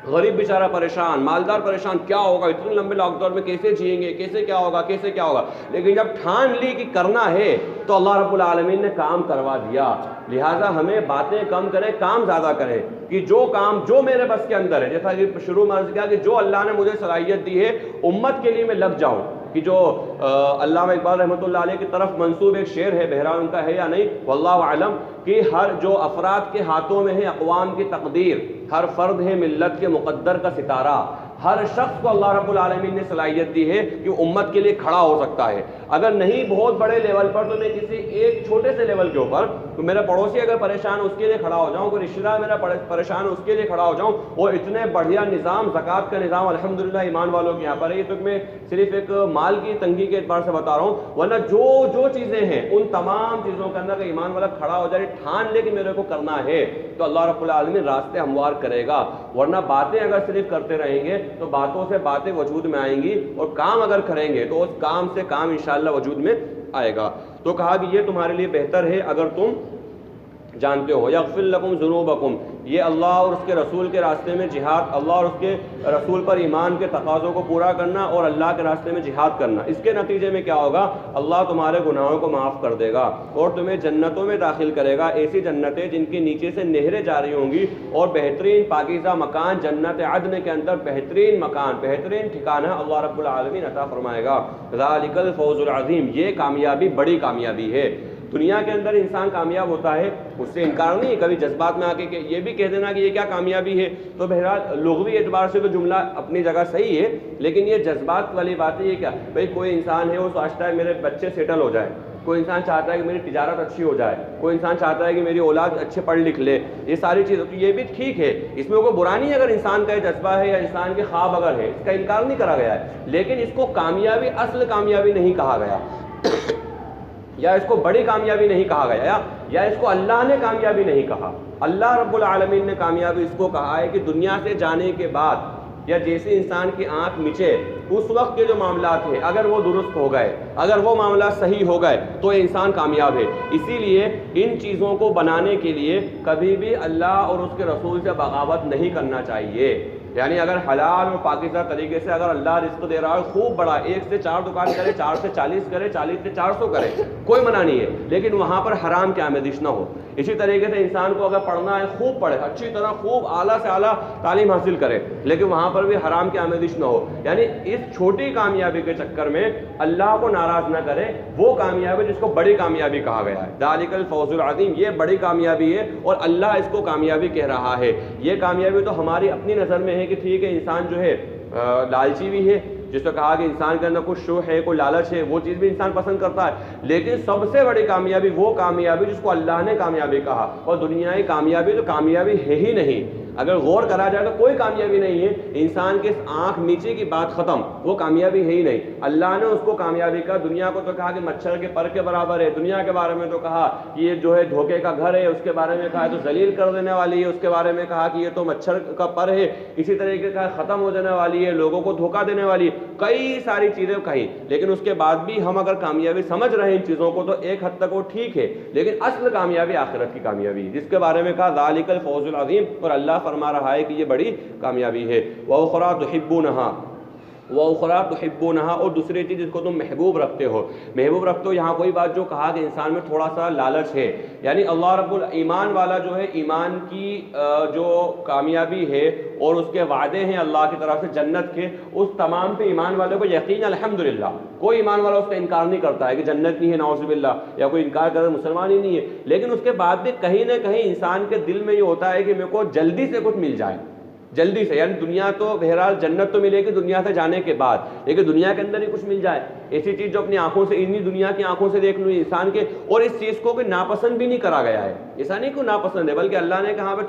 S1: غریب بیچارہ پریشان, مالدار پریشان, کیا ہوگا اتنے لمبے لاک ڈاؤن میں کیسے جئیں گے, کیسے کیا ہوگا. لیکن جب ٹھان لی کہ کرنا ہے تو اللہ رب العالمین نے کام کروا دیا. لہٰذا ہمیں باتیں کم کریں, کام زیادہ کریں, کہ جو کام جو میرے بس کے اندر ہے, جیسا کہ شروع میں عرض کیا کہ جو اللہ نے مجھے صلاحیت دی ہے امت کے لیے میں لگ جاؤں. کہ جو علامہ اقبال رحمۃ اللہ علیہ کی طرف منسوب ایک شعر ہے, بہرحال ان کا ہے یا نہیں واللہ اعلم, کہ ہر جو افراد کے ہاتھوں میں ہے اقوام کی تقدیر, ہر فرد ہے ملت کے مقدر کا ستارہ. ہر شخص کو اللہ رب العالمین نے صلاحیت دی ہے کہ امت کے لیے کھڑا ہو سکتا ہے. اگر نہیں بہت بڑے لیول پر تو میں کسی ایک چھوٹے سے لیول کے اوپر, تو میرا پڑوسی اگر پریشان اس کے لیے کھڑا ہو جاؤں, کوئی رشتہ دار میرا پریشان اس کے لیے کھڑا ہو جاؤں. اور اتنے بڑھیا نظام, زکوٰۃ کا نظام الحمدللہ ایمان والوں کے یہاں پر ہے. یہ تو میں صرف ایک مال کی تنگی کے اعتبار سے بتا رہا ہوں, ورنہ جو چیزیں ہیں ان تمام چیزوں کے اندر ایمان والا کھڑا ہو جائے, ٹھان لے کہ میرے کو کرنا ہے, تو اللہ رب العالمین راستے ہموار کرے گا. ورنہ باتیں اگر صرف کرتے رہیں گے تو باتوں سے باتیں وجود میں آئیں گی, اور کام اگر کریں گے تو اس کام سے کام انشاءاللہ وجود میں آئے گا. تو کہا کہ یہ تمہارے لیے بہتر ہے اگر تم جانتے ہو. یغفر لکم ذنوبکم, یہ اللہ اور اس کے رسول کے راستے میں جہاد, اللہ اور اس کے رسول پر ایمان کے تقاضوں کو پورا کرنا اور اللہ کے راستے میں جہاد کرنا, اس کے نتیجے میں کیا ہوگا, اللہ تمہارے گناہوں کو معاف کر دے گا اور تمہیں جنتوں میں داخل کرے گا. ایسی جنتیں جن کے نیچے سے نہریں جاری ہوں گی, اور بہترین پاکیزہ مکان جنت عدن کے اندر بہترین مکان, بہترین ٹھکانہ اللہ رب العالمین عطا فرمائے گا. ذالک الفوز العظیم, یہ کامیابی بڑی کامیابی ہے. دنیا کے اندر انسان کامیاب ہوتا ہے, اس سے انکار نہیں ہے, کبھی جذبات میں آ کے کہ یہ بھی کہہ دینا کہ یہ کیا کامیابی ہے, تو بہرحال لغوی اعتبار سے تو جملہ اپنی جگہ صحیح ہے, لیکن یہ جذبات والی بات ہے. یہ کیا بھئی, کوئی انسان ہے وہ سوچتا ہے میرے بچے سیٹل ہو جائے, کوئی انسان چاہتا ہے کہ میری تجارت اچھی ہو جائے, کوئی انسان چاہتا ہے کہ میری اولاد اچھے پڑھ لکھ لے, یہ ساری چیزیں, تو یہ بھی ٹھیک ہے, اس میں کوئی برا نہیں ہے اگر انسان کا یہ جذبہ ہے یا انسان کے خواب اگر ہے, اس کا انکار نہیں کرا گیا ہے, لیکن اس کو کامیابی, اصل کامیابی نہیں کہا گیا, یا اس کو بڑی کامیابی نہیں کہا گیا, یا اس کو اللہ نے کامیابی نہیں کہا. اللہ رب العالمین نے کامیابی اس کو کہا ہے کہ دنیا سے جانے کے بعد, یا جیسے انسان کی آنکھ مچے اس وقت کے جو معاملات ہیں اگر وہ درست ہو گئے, اگر وہ معاملات صحیح ہو گئے تو یہ انسان کامیاب ہے. اسی لیے ان چیزوں کو بنانے کے لیے کبھی بھی اللہ اور اس کے رسول سے بغاوت نہیں کرنا چاہیے. یعنی اگر حلال اور پاکیزہ طریقے سے اگر اللہ رزق دے رہا ہے خوب بڑا, 1 سے 4 دکان کرے, 4 سے 40 کرے, 40 سے 400 کرے, کوئی منع نہیں ہے, لیکن وہاں پر حرام کی آمیزش نہ ہو. اسی طریقے سے انسان کو اگر پڑھنا ہے خوب پڑھے, اچھی طرح خوب اعلیٰ سے اعلیٰ تعلیم حاصل کرے, لیکن وہاں پر بھی حرام کی آمیزش نہ ہو. یعنی اس چھوٹی کامیابی کے چکر میں اللہ کو ناراض نہ کرے, وہ کامیابی جس کو بڑی کامیابی کہا گیا ہے. ذالک الفوز العظیم, یہ بڑی کامیابی ہے اور اللہ اس کو کامیابی کہہ رہا ہے. یہ کامیابی تو ہماری اپنی نظر میں ہے کہ ٹھیک ہے انسان جو ہے لالچی بھی ہے, جس کو کہا کہ انسان کے اندر کچھ شو ہے, کوئی لالچ ہے, وہ چیز بھی انسان پسند کرتا ہے, لیکن سب سے بڑی کامیابی وہ کامیابی جس کو اللہ نے کامیابی کہا. اور دنیائی کامیابی تو کامیابی ہے ہی نہیں, اگر غور کرا جائے تو کوئی کامیابی نہیں ہے. انسان کے آنکھ نیچے کی بات ختم, وہ کامیابی ہے ہی نہیں. اللہ نے اس کو کامیابی کا, دنیا کو تو کہا کہ مچھر کے پر کے برابر ہے, دنیا کے بارے میں تو کہا کہ یہ جو ہے دھوکے کا گھر ہے, اس کے بارے میں کہا تو ذلیل کر دینے والی ہے, اس کے بارے میں کہا کہ یہ تو مچھر کا پر ہے, اسی طریقے کا ختم ہو جانے والی ہے, لوگوں کو دھوکہ دینے والی ہے, کئی ساری چیزیں کہیں. لیکن اس کے بعد بھی ہم اگر کامیابی سمجھ رہے ہیں ان چیزوں کو تو ایک حد تک وہ ٹھیک ہے, لیکن اصل کامیابی آخرت کی کامیابی, جس کے بارے میں کہا ذالک الفوز العظیم, اور اللہ فرما رہا ہے کہ یہ بڑی کامیابی ہے. وَأُخْرَىٰ تُحِبُّونَهَا, وَأُخْرَىٰ تُحِبُّونَهَا, اور دوسری چیز جس کو تم محبوب رکھتے ہو. محبوب رکھتے ہو, یہاں کوئی بات جو کہا کہ انسان میں تھوڑا سا لالچ ہے, یعنی اللہ رب ایمان والا جو ہے, ایمان کی جو کامیابی ہے اور اس کے وعدے ہیں اللہ کی طرف سے جنت کے, اس تمام پہ ایمان والے کو یقین الحمدللہ, کوئی ایمان والا اس کا انکار نہیں کرتا ہے کہ جنت نہیں ہے نعوذ باللہ, یا کوئی انکار کرے مسلمان ہی نہیں ہے. لیکن اس کے بعد بھی کہیں نہ کہیں انسان کے دل میں یہ ہوتا ہے کہ میرے کو جلدی سے کچھ مل جائے, جلدی سے، یعنی دنیا تو بہرحال جنت تو ملے گی دنیا سے جانے کے بعد، لیکن دنیا کے اندر ہی کچھ مل جائے، ایسی چیز جو اپنی آنکھوں سے، انہی دنیا کی آنکھوں سے دیکھ لوں انسان کے، اور اس چیز کو کوئی ناپسند بھی نہیں کرا گیا ہے، ایسا نہیں کوئی ناپسند ہے، بلکہ اللہ نے کہا پہ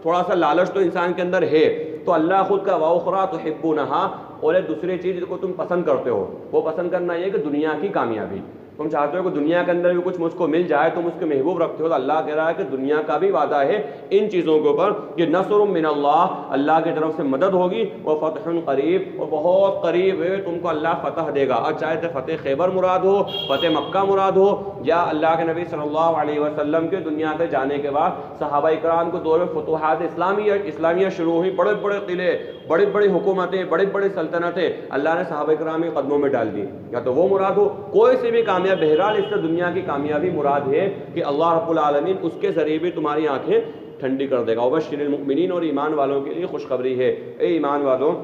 S1: تھوڑا سا لالچ تو انسان کے اندر ہے، تو اللہ خود کا وَأُخْرَىٰ تُحِبُّونَهَا، اور ایک دوسری چیز کو تم پسند کرتے ہو، وہ پسند کرنا یہ کہ دنیا کی کامیابی، تم چاہتے ہو کہ دنیا کے اندر بھی کچھ مجھ کو مل جائے، تم اس کے محبوب رکھتے ہو، تو اللہ کہہ رہا ہے کہ دنیا کا بھی وعدہ ہے ان چیزوں کے اوپر کہ نصر من اللہ، اللہ کی طرف سے مدد ہوگی، اور فتح قریب، اور بہت قریب ہے تم کو اللہ فتح دے گا، اور چاہے فتح خیبر مراد ہو، فتح مکہ مراد ہو، یا اللہ کے نبی صلی اللہ علیہ وسلم کے دنیا سے جانے کے بعد صحابہ کرام کو دور میں فتوحات اسلامیہ شروع ہوئی، بڑے بڑے قلعے، بڑی بڑی حکومتیں، بڑی بڑی سلطنتیں اللہ نے صحابہ کرام کے قدموں میں ڈال دی، یا تو وہ مراد ہو، کوئی سی بھی کامیابی، بہرحال اس سے دنیا کی کامیابی مراد ہے کہ اللہ رب العالمین اس کے ذریعے بھی تمہاری آنکھیں ٹھنڈی کر دے گا۔ وبشر المؤمنین، اور ایمان والوں کے لیے خوشخبری ہے، اے ایمان والوں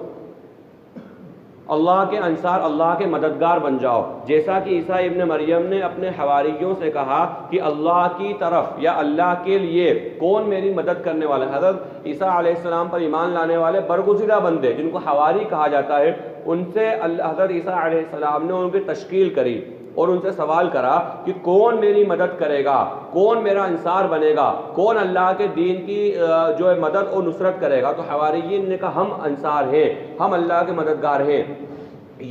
S1: اللہ کے انصار، اللہ کے مددگار بن جاؤ، جیسا کہ عیسیٰ ابن مریم نے اپنے حواریوں سے کہا کہ اللہ کی طرف یا اللہ کے لیے کون میری مدد کرنے والا ہے۔ حضرت عیسیٰ علیہ السلام پر ایمان لانے والے برگزیدہ بندے جن کو حواری کہا جاتا ہے، ان سے حضرت عیسیٰ علیہ السلام نے ان کی تشکیل کری اور ان سے سوال کرا کہ کون میری مدد کرے گا، کون میرا انصار بنے گا، کون اللہ کے دین کی جو ہے مدد اور نصرت کرے گا، تو حواریین نے کہا ہم انصار ہیں، ہم اللہ کے مددگار ہیں۔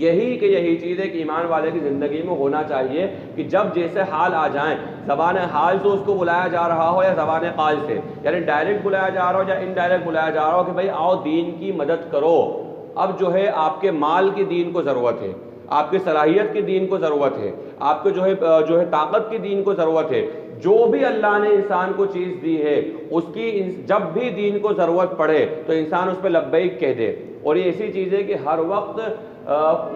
S1: یہی چیز ہے کہ ایمان والے کی زندگی میں ہونا چاہیے کہ جب جیسے حال آ جائیں، زبان حال سے اس کو بلایا جا رہا ہو یا زبان قال سے، یعنی ڈائریکٹ بلایا جا رہا ہو یا انڈائریکٹ بلایا جا رہا ہو کہ بھائی آؤ دین کی مدد کرو، اب جو ہے آپ کے مال کی دین کو ضرورت ہے، آپ کی صلاحیت کی دین کو ضرورت ہے، آپ کے جو ہے طاقت کی دین کو ضرورت ہے، جو بھی اللہ نے انسان کو چیز دی ہے اس کی جب بھی دین کو ضرورت پڑے تو انسان اس پہ لبیک کہہ دے، اور یہ ایسی چیز ہے کہ ہر وقت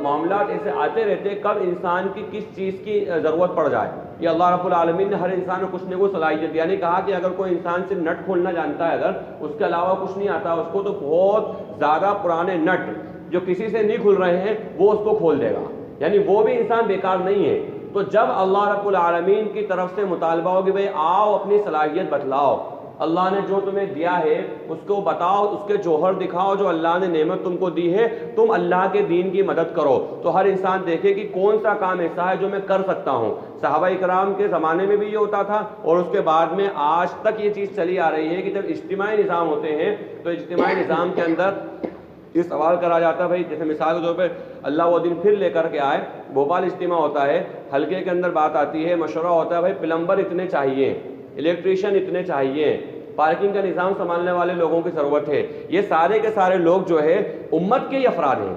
S1: معاملات ایسے آتے رہتے کب انسان کی کس چیز کی ضرورت پڑ جائے، یہ اللہ رب العالمین نے ہر انسان کو کچھ نہ کچھ صلاحیت دی، یعنی کہا کہ اگر کوئی انسان صرف نٹ کھولنا جانتا ہے، اگر اس کے علاوہ کچھ نہیں آتا اس کو، تو بہت زیادہ پرانے نٹ جو کسی سے نہیں کھل رہے ہیں وہ اس کو کھول دے گا، یعنی وہ بھی انسان بیکار نہیں ہے۔ تو جب اللہ رب العالمین کی طرف سے مطالبہ ہو کہ بھئی آؤ اپنی صلاحیت بتلاؤ، اللہ نے جو تمہیں دیا ہے اس کو بتاؤ، اس کے جوہر دکھاؤ جو اللہ نے نعمت تم کو دی ہے، تم اللہ کے دین کی مدد کرو، تو ہر انسان دیکھے کہ کون سا کام ایسا ہے جو میں کر سکتا ہوں۔ صحابہ کرام کے زمانے میں بھی یہ ہوتا تھا، اور اس کے بعد میں آج تک یہ چیز چلی آ رہی ہے کہ جب اجتماعی نظام ہوتے ہیں تو اجتماعی نظام کے اندر یہ سوال کرا جاتا ہے، بھائی جیسے مثال کے طور پہ اللہ وہ دن پھر لے کر کے آئے، بھوپال اجتماع ہوتا ہے، حلقے کے اندر بات آتی ہے، مشورہ ہوتا ہے، بھائی پلمبر اتنے چاہیے، الیکٹریشین اتنے چاہیے، پارکنگ کا نظام سنبھالنے والے لوگوں کی ضرورت ہے، یہ سارے کے سارے لوگ جو ہے امت کے ہی افراد ہیں۔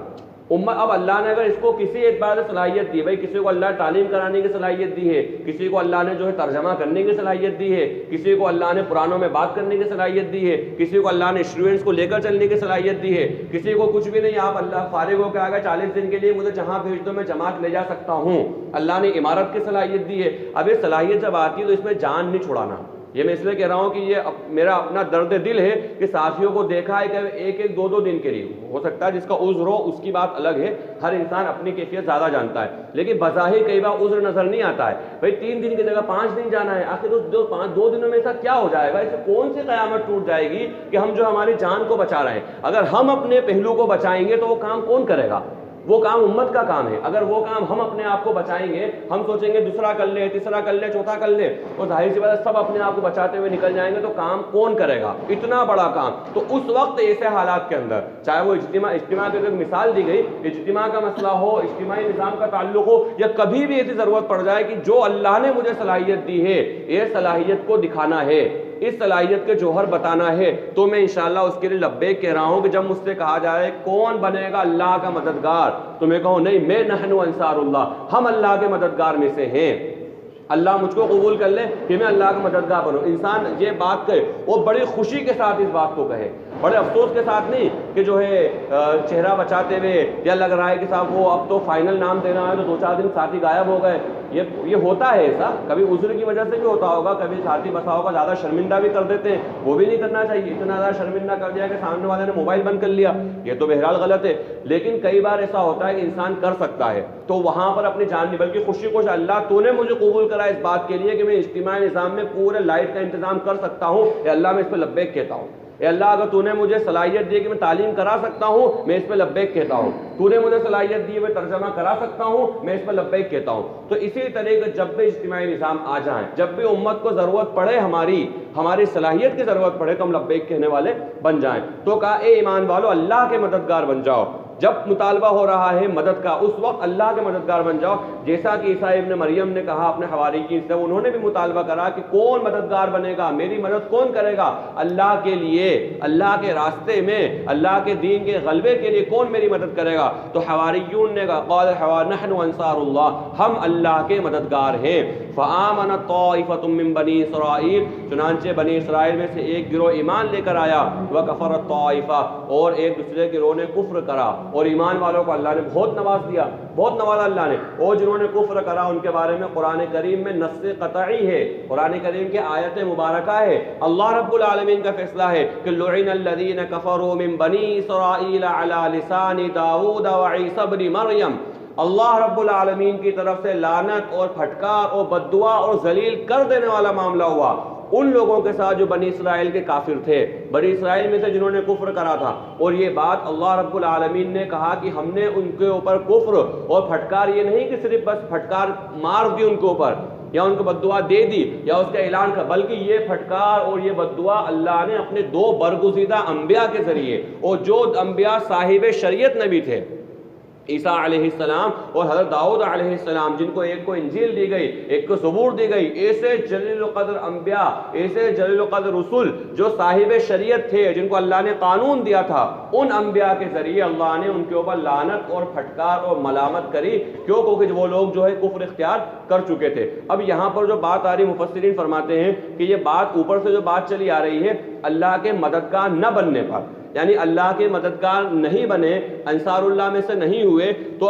S1: اب اللہ نے اگر اس کو کسی اعتبار سے صلاحیت دی، بھائی کسی کو اللہ تعلیم کرانے کی صلاحیت دی ہے، کسی کو اللہ نے جو ہے ترجمہ کرنے کی صلاحیت دی ہے، کسی کو اللہ نے قرآنوں میں بات کرنے کی صلاحیت دی ہے، کسی کو اللہ نے اسٹوڈنٹس کو لے کر چلنے کی صلاحیت دی ہے، کسی کو کچھ بھی نہیں، آپ اللہ فارغ ہو کے آگے 40 دن کے لیے مجھے جہاں بھیج دو میں جماعت لے جا سکتا ہوں، اللہ نے عمارت کی صلاحیت دی ہے۔ اب یہ صلاحیت جب آتی ہے تو اس میں جان نہیں چھڑانا، یہ میں اس لیے کہہ رہا ہوں کہ یہ میرا اپنا درد دل ہے کہ ساتھیوں کو دیکھا ہے کہ ایک دو دن کے لیے ہو سکتا ہے، جس کا عذر ہو اس کی بات الگ ہے، ہر انسان اپنی کیفیت زیادہ جانتا ہے، لیکن بظاہر کئی بار عذر نظر نہیں آتا ہے، بھائی 3 دن کی جگہ 5 دن جانا ہے، آخر اس 2 دنوں میں ایسا کیا ہو جائے گا، اس سے کون سی قیامت ٹوٹ جائے گی کہ ہم جو ہماری جان کو بچا رہے ہیں، اگر ہم اپنے پہلو کو بچائیں گے تو وہ کام کون کرے گا؟ وہ کام امت کا کام ہے، اگر وہ کام ہم اپنے آپ کو بچائیں گے، ہم سوچیں گے دوسرا کر لے، تیسرا کر لے، چوتھا کر لے، اور ظاہر سی بات ہے سب اپنے آپ کو بچاتے ہوئے نکل جائیں گے تو کام کون کرے گا اتنا بڑا کام؟ تو اس وقت ایسے حالات کے اندر چاہے وہ اجتماع کی ایک مثال دی گئی، اجتماع کا مسئلہ ہو، اجتماعی نظام کا تعلق ہو، یا کبھی بھی ایسی ضرورت پڑ جائے کہ جو اللہ نے مجھے صلاحیت دی ہے یہ صلاحیت کو دکھانا ہے، اس صلاحیت کے جوہر بتانا ہے، تو میں انشاءاللہ اس کے لیے لبیک کہہ رہا ہوں کہ جب مجھ سے کہا جائے کون بنے گا اللہ کا مددگار، تو میں کہوں نہیں، میں نحن انصار اللہ، ہم اللہ کے مددگار میں سے ہیں، اللہ مجھ کو قبول کر لے کہ میں اللہ کا مددگار بنوں۔ انسان یہ بات کہے وہ بڑی خوشی کے ساتھ اس بات کو کہے، بڑے افسوس کے ساتھ نہیں کہ جو ہے چہرہ بچاتے ہوئے یا لگ رہا ہے کہ صاحب وہ اب تو فائنل نام دینا ہے تو 2-4 دن ساتھی غائب ہو گئے، یہ ہوتا ہے ایسا، کبھی عذر کی وجہ سے بھی ہوتا ہوگا، کبھی ساتھی بسا ہوگا زیادہ شرمندہ بھی کر دیتے ہیں، وہ بھی نہیں کرنا چاہیے، اتنا زیادہ شرمندہ کر دیا کہ سامنے والے نے موبائل بند کر لیا، یہ تو بہرحال غلط ہے، لیکن کئی بار ایسا ہوتا ہے کہ انسان کر سکتا ہے تو وہاں پر اپنی جان نہیں بلکہ خوشی خوش اللہ تو نے مجھے قبول کرا اس بات کے لیے کہ میں اجتماعی نظام میں پورے لائٹ کا انتظام کر سکتا ہوں، یا اللہ میں اس پہ لبیک کہتا ہوں، اے اللہ اگر تو نے مجھے صلاحیت دی کہ میں تعلیم کرا سکتا ہوں، میں اس پہ لبیک کہتا ہوں، تو نے مجھے صلاحیت دی میں ترجمہ کرا سکتا ہوں، میں اس پہ لبیک کہتا ہوں۔ تو اسی طریقے جب بھی اجتماعی نظام آ جائیں، جب بھی امت کو ضرورت پڑے، ہماری صلاحیت کی ضرورت پڑے تو ہم لبیک کہنے والے بن جائیں۔ تو کہا اے ایمان والو اللہ کے مددگار بن جاؤ، جب مطالبہ ہو رہا ہے مدد کا اس وقت اللہ کے مددگار بن جاؤ، جیسا کہ عیسیٰ ابن مریم نے کہا اپنے حواریین سے، انہوں نے بھی مطالبہ کرا کہ کون مددگار بنے گا، میری مدد کون کرے گا اللہ کے لیے، اللہ کے راستے میں، اللہ کے دین کے غلبے کے لیے کون میری مدد کرے گا؟ تو حواریون نے کہا قال نحن انصار اللہ، ہم اللہ کے مددگار ہیں۔ فآمنت طائفۃ من بنی اسرائیل، چنانچہ بنی اسرائیل میں سے ایک گروہ ایمان لے کر آیا، وکفرت طائفہ، اور ایک دوسرے گروہ نے کفر کرا۔ اور ایمان والوں کو اللہ نے بہت نواز دیا، بہت نوازا اللہ نے، اور جنہوں نے کفر کرا ان کے بارے میں قرآن کریم میں نص قطعی ہے، قرآن کریم کی آیت مبارکہ ہے، اللہ رب العالمین کا فیصلہ ہے کہ لعن الذین کفروا من بنی اسرائیل علی لسان داؤد وعیسی ابن مریم، اللہ رب العالمین کی طرف سے لعنت اور پھٹکار اور بددعا اور ذلیل کر دینے والا معاملہ ہوا ان لوگوں کے ساتھ جو بنی اسرائیل کے کافر تھے، بنی اسرائیل میں سے جنہوں نے کفر کرا تھا۔ اور یہ بات اللہ رب العالمین نے کہا کہ ہم نے ان کے اوپر کفر اور پھٹکار، یہ نہیں کہ صرف بس پھٹکار مار دی ان کے اوپر یا ان کو بددعا دے دی یا اس کا اعلان کر، بلکہ یہ پھٹکار اور یہ بددعا اللہ نے اپنے دو برگزیدہ انبیاء کے ذریعے، اور جو انبیاء صاحب شریعت نبی تھے، عیسیٰ علیہ السلام اور حضرت داؤد علیہ السلام، جن کو ایک کو انجیل دی گئی، ایک کو زبور دی گئی، ایسے جلیل القدر انبیاء، ایسے جلیل القدر رسول جو صاحب شریعت تھے، جن کو اللہ نے قانون دیا تھا، ان انبیاء کے ذریعے اللہ نے ان کے اوپر لعنت اور پھٹکار اور ملامت کری، کیوں؟ کیونکہ وہ لوگ جو ہے کفر اختیار کر چکے تھے۔ اب یہاں پر جو بات آ رہی، مفسرین فرماتے ہیں کہ یہ بات اوپر سے جو بات چلی آ رہی ہے اللہ کے مددگار نہ بننے پر، یعنی اللہ کے مددگار نہیں بنے، انصار اللہ میں سے نہیں ہوئے، تو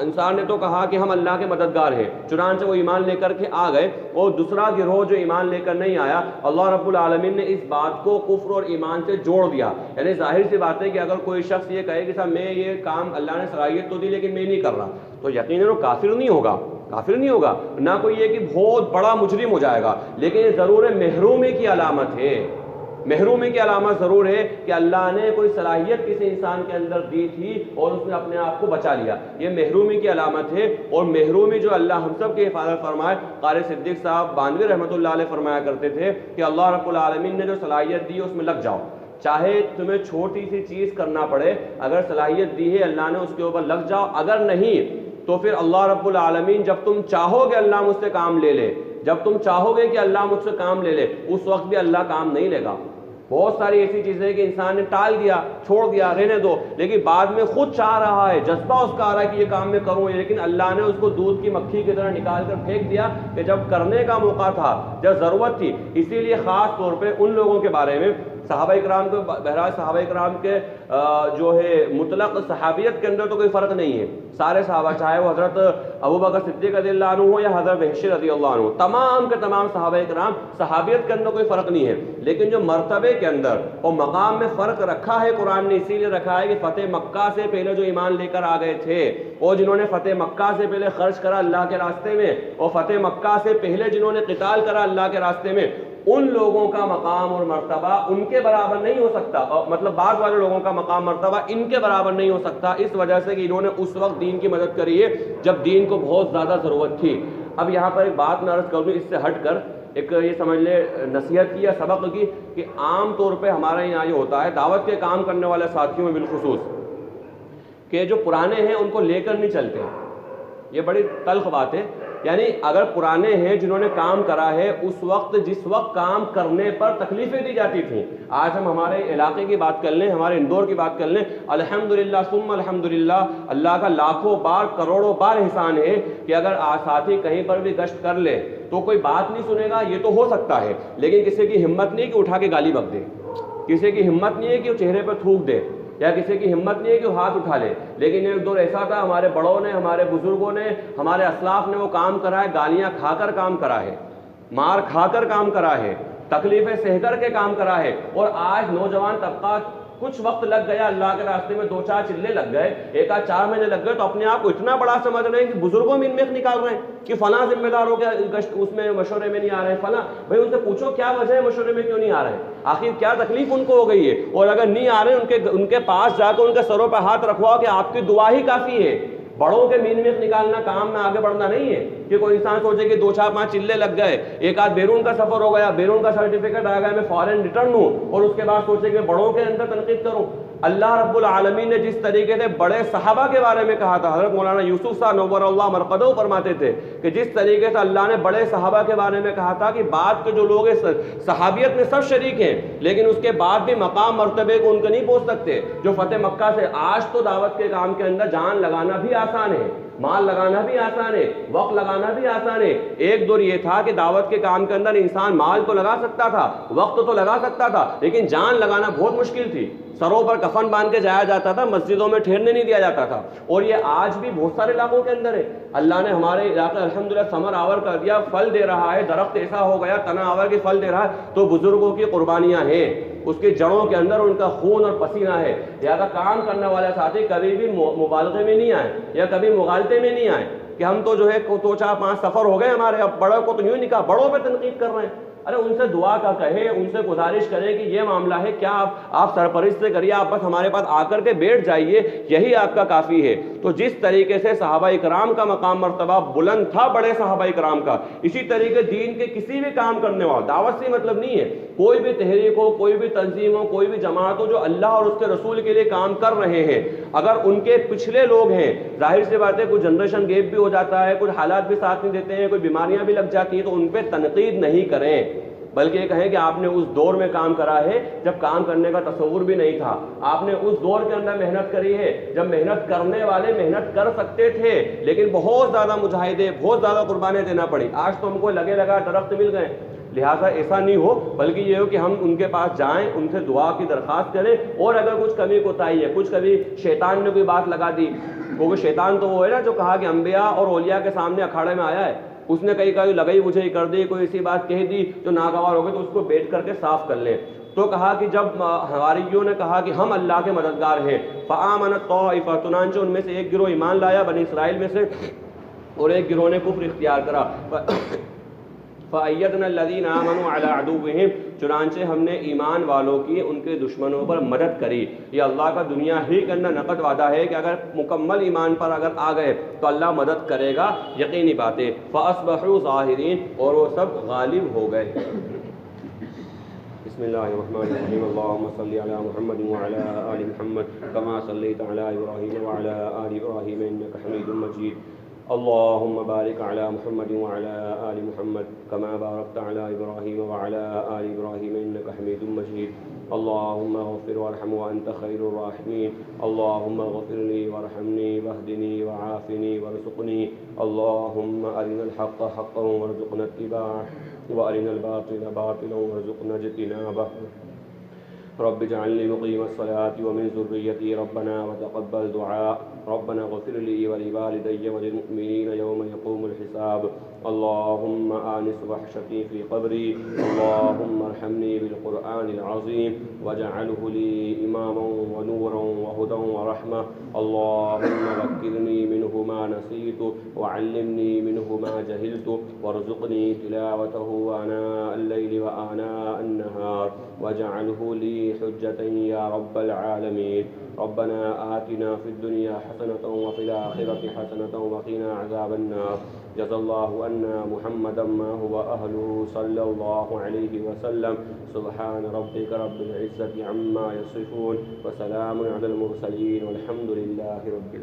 S1: انصار نے تو کہا کہ ہم اللہ کے مددگار ہیں، چنانچہ وہ ایمان لے کر کے آ گئے، اور دوسرا گروہ جو ایمان لے کر نہیں آیا، اللہ رب العالمین نے اس بات کو کفر اور ایمان سے جوڑ دیا۔ یعنی ظاہر سی بات ہے کہ اگر کوئی شخص یہ کہے کہ صاحب میں یہ کام اللہ نے صلاحیت تو دی لیکن میں نہیں کر رہا، تو یقیناً وہ کافر نہیں ہوگا، کافر نہیں ہوگا، نہ کوئی یہ کہ بہت بڑا مجرم ہو جائے گا، لیکن یہ ضرور محرومی کی علامت ہے، محرومی کی علامت ضرور ہے کہ اللہ نے کوئی صلاحیت کسی انسان کے اندر دی تھی اور اس نے اپنے آپ کو بچا لیا، یہ محرومی کی علامت ہے۔ اور محرومی جو اللہ ہم سب کی حفاظت فرمائے، قاری صدیق صاحب بانوی رحمۃ اللہ علیہ فرمایا کرتے تھے کہ اللہ رب العالمین نے جو صلاحیت دی اس میں لگ جاؤ، چاہے تمہیں چھوٹی سی چیز کرنا پڑے، اگر صلاحیت دی ہے اللہ نے اس کے اوپر لگ جاؤ، اگر نہیں تو پھر اللہ رب العالمین جب تم چاہو گے اللہ مجھ سے کام لے لے، جب تم چاہو گے کہ اللہ مجھ سے کام لے لے، اس وقت بھی اللہ کام نہیں لے گا۔ بہت ساری ایسی چیزیں کہ انسان نے ٹال دیا، چھوڑ دیا، رہنے دو، لیکن بعد میں خود چاہ رہا ہے، جذبہ اس کا آ رہا ہے کہ یہ کام میں کروں، لیکن اللہ نے اس کو دودھ کی مکھی کی طرح نکال کر پھینک دیا کہ جب کرنے کا موقع تھا، جب ضرورت تھی۔ اسی لیے خاص طور پہ ان لوگوں کے بارے میں، صحابہ اکرام کو، بہرحال صحابہ اکرام کے جو ہے مطلق صحابیت کے اندر تو کوئی فرق نہیں ہے، سارے صحابہ، چاہے وہ حضرت ابوبکر صدیق رضی اللہ عنہ ہو یا حضرت وحشی رضی اللہ عنہ، تمام کے تمام صحابہ اکرام، صحابیت کے اندر کوئی فرق نہیں ہے، لیکن جو مرتبے کے اندر اور مقام میں فرق رکھا ہے قرآن نے اسی لیے رکھا ہے کہ فتح مکہ سے پہلے جو ایمان لے کر آ گئے تھے، اور جنہوں نے فتح مکہ سے پہلے خرچ کرا اللہ کے راستے میں، اور فتح مکہ سے پہلے جنہوں نے قتال کرا اللہ کے راستے میں، ان لوگوں کا مقام اور مرتبہ ان کے برابر نہیں ہو سکتا، مطلب بعض والے لوگوں کا مقام مرتبہ ان کے برابر نہیں ہو سکتا، اس وجہ سے کہ انہوں نے اس وقت دین کی مدد کری ہے جب دین کو بہت زیادہ ضرورت تھی۔ اب یہاں پر ایک بات میں عرض کر دوں، اس سے ہٹ کر ایک یہ سمجھ لے نصیحت کی یا سبق کی، کہ عام طور پہ ہمارے یہاں یہ ہوتا ہے دعوت کے کام کرنے والے ساتھیوں میں بالخصوص، کہ جو پرانے ہیں ان کو لے کر نہیں چلتے، یہ بڑی تلخ بات ہے۔ یعنی اگر پرانے ہیں جنہوں نے کام کرا ہے، اس وقت جس وقت کام کرنے پر تکلیفیں دی جاتی تھیں، آج ہم ہمارے علاقے کی بات کر لیں، ہمارے اندور کی بات کر لیں، الحمدللہ ثم الحمدللہ، اللہ کا لاکھوں بار کروڑوں بار احسان ہے کہ اگر ساتھی کہیں پر بھی گشت کر لے تو کوئی بات نہیں سنے گا، یہ تو ہو سکتا ہے، لیکن کسی کی ہمت نہیں کہ اٹھا کے گالی بک دے، کسی کی ہمت نہیں ہے کہ وہ چہرے پر تھوک دے، یا کسی کی ہمت نہیں ہے کہ وہ ہاتھ اٹھا لے۔ لیکن ایک دور ایسا تھا، ہمارے بڑوں نے، ہمارے بزرگوں نے، ہمارے اسلاف نے وہ کام کرا ہے، گالیاں کھا کر کام کرا ہے، مار کھا کر کام کرا ہے، تکلیفیں سہ کر کے کام کرا ہے، اور آج نوجوان طبقہ کچھ وقت لگ گیا اللہ کے راستے میں، 2-4 چلے لگ گئے، 1-4 مہینے لگ گئے، تو اپنے آپ کو اتنا بڑا سمجھ رہے ہیں کہ بزرگوں میں انمیخ نکال رہے ہیں کہ فلاں ذمہ دار ہو گیا اس میں مشورے میں نہیں آ رہے ہیں، فلاں بھائی ان سے پوچھو کیا وجہ ہے مشورے میں کیوں نہیں آ رہے ہیں، آخر کیا تکلیف ان کو ہو گئی ہے، اور اگر نہیں آ رہے ہیں ان کے پاس جا کے ان کے سروں پہ ہاتھ رکھواؤ کہ آپ کی دعا ہی کافی ہے۔ بڑوں کے مین میخ نکالنا کام میں آگے بڑھنا نہیں ہے کہ کوئی انسان سوچے کہ 2-4-5 چلے لگ گئے، 1-8 بیرون کا سفر ہو گیا، بیرون کا سرٹیفکیٹ آ گیا، میں فارن ریٹرن ہوں، اور اس کے بعد سوچے کہ بڑوں کے اندر تنقید کروں۔ اللہ رب العالمین نے جس طریقے سے بڑے صحابہ کے بارے میں کہا تھا، حضرت مولانا یوسف صاحب نور اللہ مرقدہ فرماتے تھے کہ جس طریقے سے اللہ نے بڑے صحابہ کے بارے میں کہا تھا کہ بعد کے جو لوگ صحابیت میں سب شریک ہیں لیکن اس کے بعد بھی مقام مرتبے کو ان کو نہیں پہنچ سکتے، جو فتح مکہ سے آج تو دعوت کے کام کے اندر جان لگانا بھی آسان ہے، مال لگانا بھی آسان ہے، وقت لگانا بھی آسان ہے۔ ایک دور یہ تھا کہ دعوت کے کام کے اندر انسان مال تو لگا سکتا تھا، وقت تو لگا سکتا تھا، لیکن جان لگانا بہت مشکل تھی۔ سروں پر کفن باندھ کے جایا جاتا تھا، مسجدوں میں ٹھہرنے نہیں دیا جاتا تھا، اور یہ آج بھی بہت سارے علاقوں کے اندر ہے۔ اللہ نے ہمارے علاقے الحمدللہ ثمر آور کر دیا، پھل دے رہا ہے، درخت ایسا ہو گیا تنا آور کے پھل دے رہا ہے، تو بزرگوں کی قربانیاں ہیں، اس کی جڑوں کے اندر ان کا خون اور پسینہ ہے۔ لہذا کام کرنے والے ساتھی کبھی بھی مبالغے میں نہیں آئے یا کبھی مغالطے میں نہیں آئے کہ ہم تو جو ہے 2-4-5 سفر ہو گئے ہمارے، اب بڑوں کو تو یوں نہیں کہا، بڑوں پہ تنقید کر رہے ہیں۔ ارے ان سے دعا کا کہے، ان سے گزارش کریں کہ یہ معاملہ ہے، کیا آپ سرپرست سے کریے، آپ بس ہمارے پاس آ کر کے بیٹھ جائیے، یہی آپ کا کافی ہے۔ تو جس طریقے سے صحابہ اکرام کا مقام مرتبہ بلند تھا بڑے صحابہ اکرام کا، اسی طریقے دین کے کسی بھی کام کرنے والا، دعوت سے مطلب نہیں ہے، کوئی بھی تحریک ہو، کوئی بھی تنظیم ہو، کوئی بھی جماعت ہو جو اللہ اور اس کے رسول کے لیے کام کر رہے ہیں، اگر ان کے پچھلے لوگ ہیں، ظاہر سی بات ہے کچھ جنریشن گیپ بھی ہو جاتا ہے، کچھ حالات بھی ساتھ نہیں دیتے ہیں، کوئی بیماریاں بھی لگ جاتی ہیں، تو ان پہ تنقید نہیں کریں، بلکہ یہ کہیں کہ آپ نے اس دور میں کام کرا ہے جب کام کرنے کا تصور بھی نہیں تھا، آپ نے اس دور کے اندر محنت کری ہے جب محنت کرنے والے محنت کر سکتے تھے لیکن بہت زیادہ مجاہدے، بہت زیادہ قربانیاں دینا پڑی، آج تو ہم کو لگے لگا درخت مل گئے۔ لہٰذا ایسا نہیں ہو، بلکہ یہ ہو کہ ہم ان کے پاس جائیں، ان سے دعا کی درخواست کریں، اور اگر کچھ کمی کوتاہی ہے، کچھ کبھی شیطان نے کوئی بات لگا دی، کیونکہ شیطان تو وہ ہے نا جو کہا کہ انبیاء اور اولیاء کے سامنے اکھاڑے میں آیا ہے، اس نے کئی لگائی مجھے کر دی، کوئی ایسی بات کہہ دی جو ناگوار ہو گئی، تو اس کو بیٹھ کر کے صاف کر لیں۔ تو کہا کہ جب حواریوں نے کہا کہ ہم اللہ کے مددگار ہیں، فآمنت طائفہ، چنانچہ ان میں سے ایک گروہ ایمان لایا بنی اسرائیل میں سے، اور ایک گروہ نے کفر اختیار کرا، فَأَيَّدْنَا الَّذِينَ آمَنُوا عَلَىٰ عَدُوِّهِمْ، چنانچہ ہم نے ایمان والوں کی ان کے دشمنوں پر مدد کری۔ یہ اللہ کا دنیا ہی کے اندر نقد وعدہ ہے کہ اگر مکمل ایمان پر اگر آ گئے تو اللہ مدد کرے گا، یقینی بات ہے۔ فَأَصْبَحُوا ظَاهِرِينَ، اور وہ سب غالب ہو گئے۔ بسم اللہ الرحمن الرحیم، اللہم صلی علی محمد وعلی آل محمد کما صلیت علی ابراہیم وعلی آل ابراہیم انک حمید مجید، اللهم بارك على محمد وعلى آل محمد كما باركت على إبراهيم وعلى آل إبراهيم إنك حميد مجيد، اللهم اغفر وارحم وأنت خير الراحمين، اللهم اغفر لي وارحمني واهدني وعافني وارزقني، اللهم أرنا الحق حقا وارزقنا اتباعه وأرنا الباطل باطلا وارزقنا اجتنابه، رب اجعلني مقيم الصلاة ومن ذريتي ربنا وتقبل دعاء، ربنا اغفر لي ولوالدي وللمؤمنين يوم يقوم الحساب، اللهم آنس وحشتي في قبري، اللهم ارحمني بالقرآن العظيم واجعله لي إماما ونورا وهدى ورحمة، اللهم ذكرني منه ما نسيت وعلمني منه ما جهلت وارزقني تلاوته آناء الليل وآناء النهار واجعله لي حجة يا رب العالمين، ربنا آتنا في الدنيا حسنة وفي الآخرة حسنة وقنا عذاب النار، جزا الله عنا محمدا ما هو أهله صلى الله عليه وسلم، سبحان ربك رب العزة عما يصفون وسلام على المرسلين والحمد لله رب العالمين۔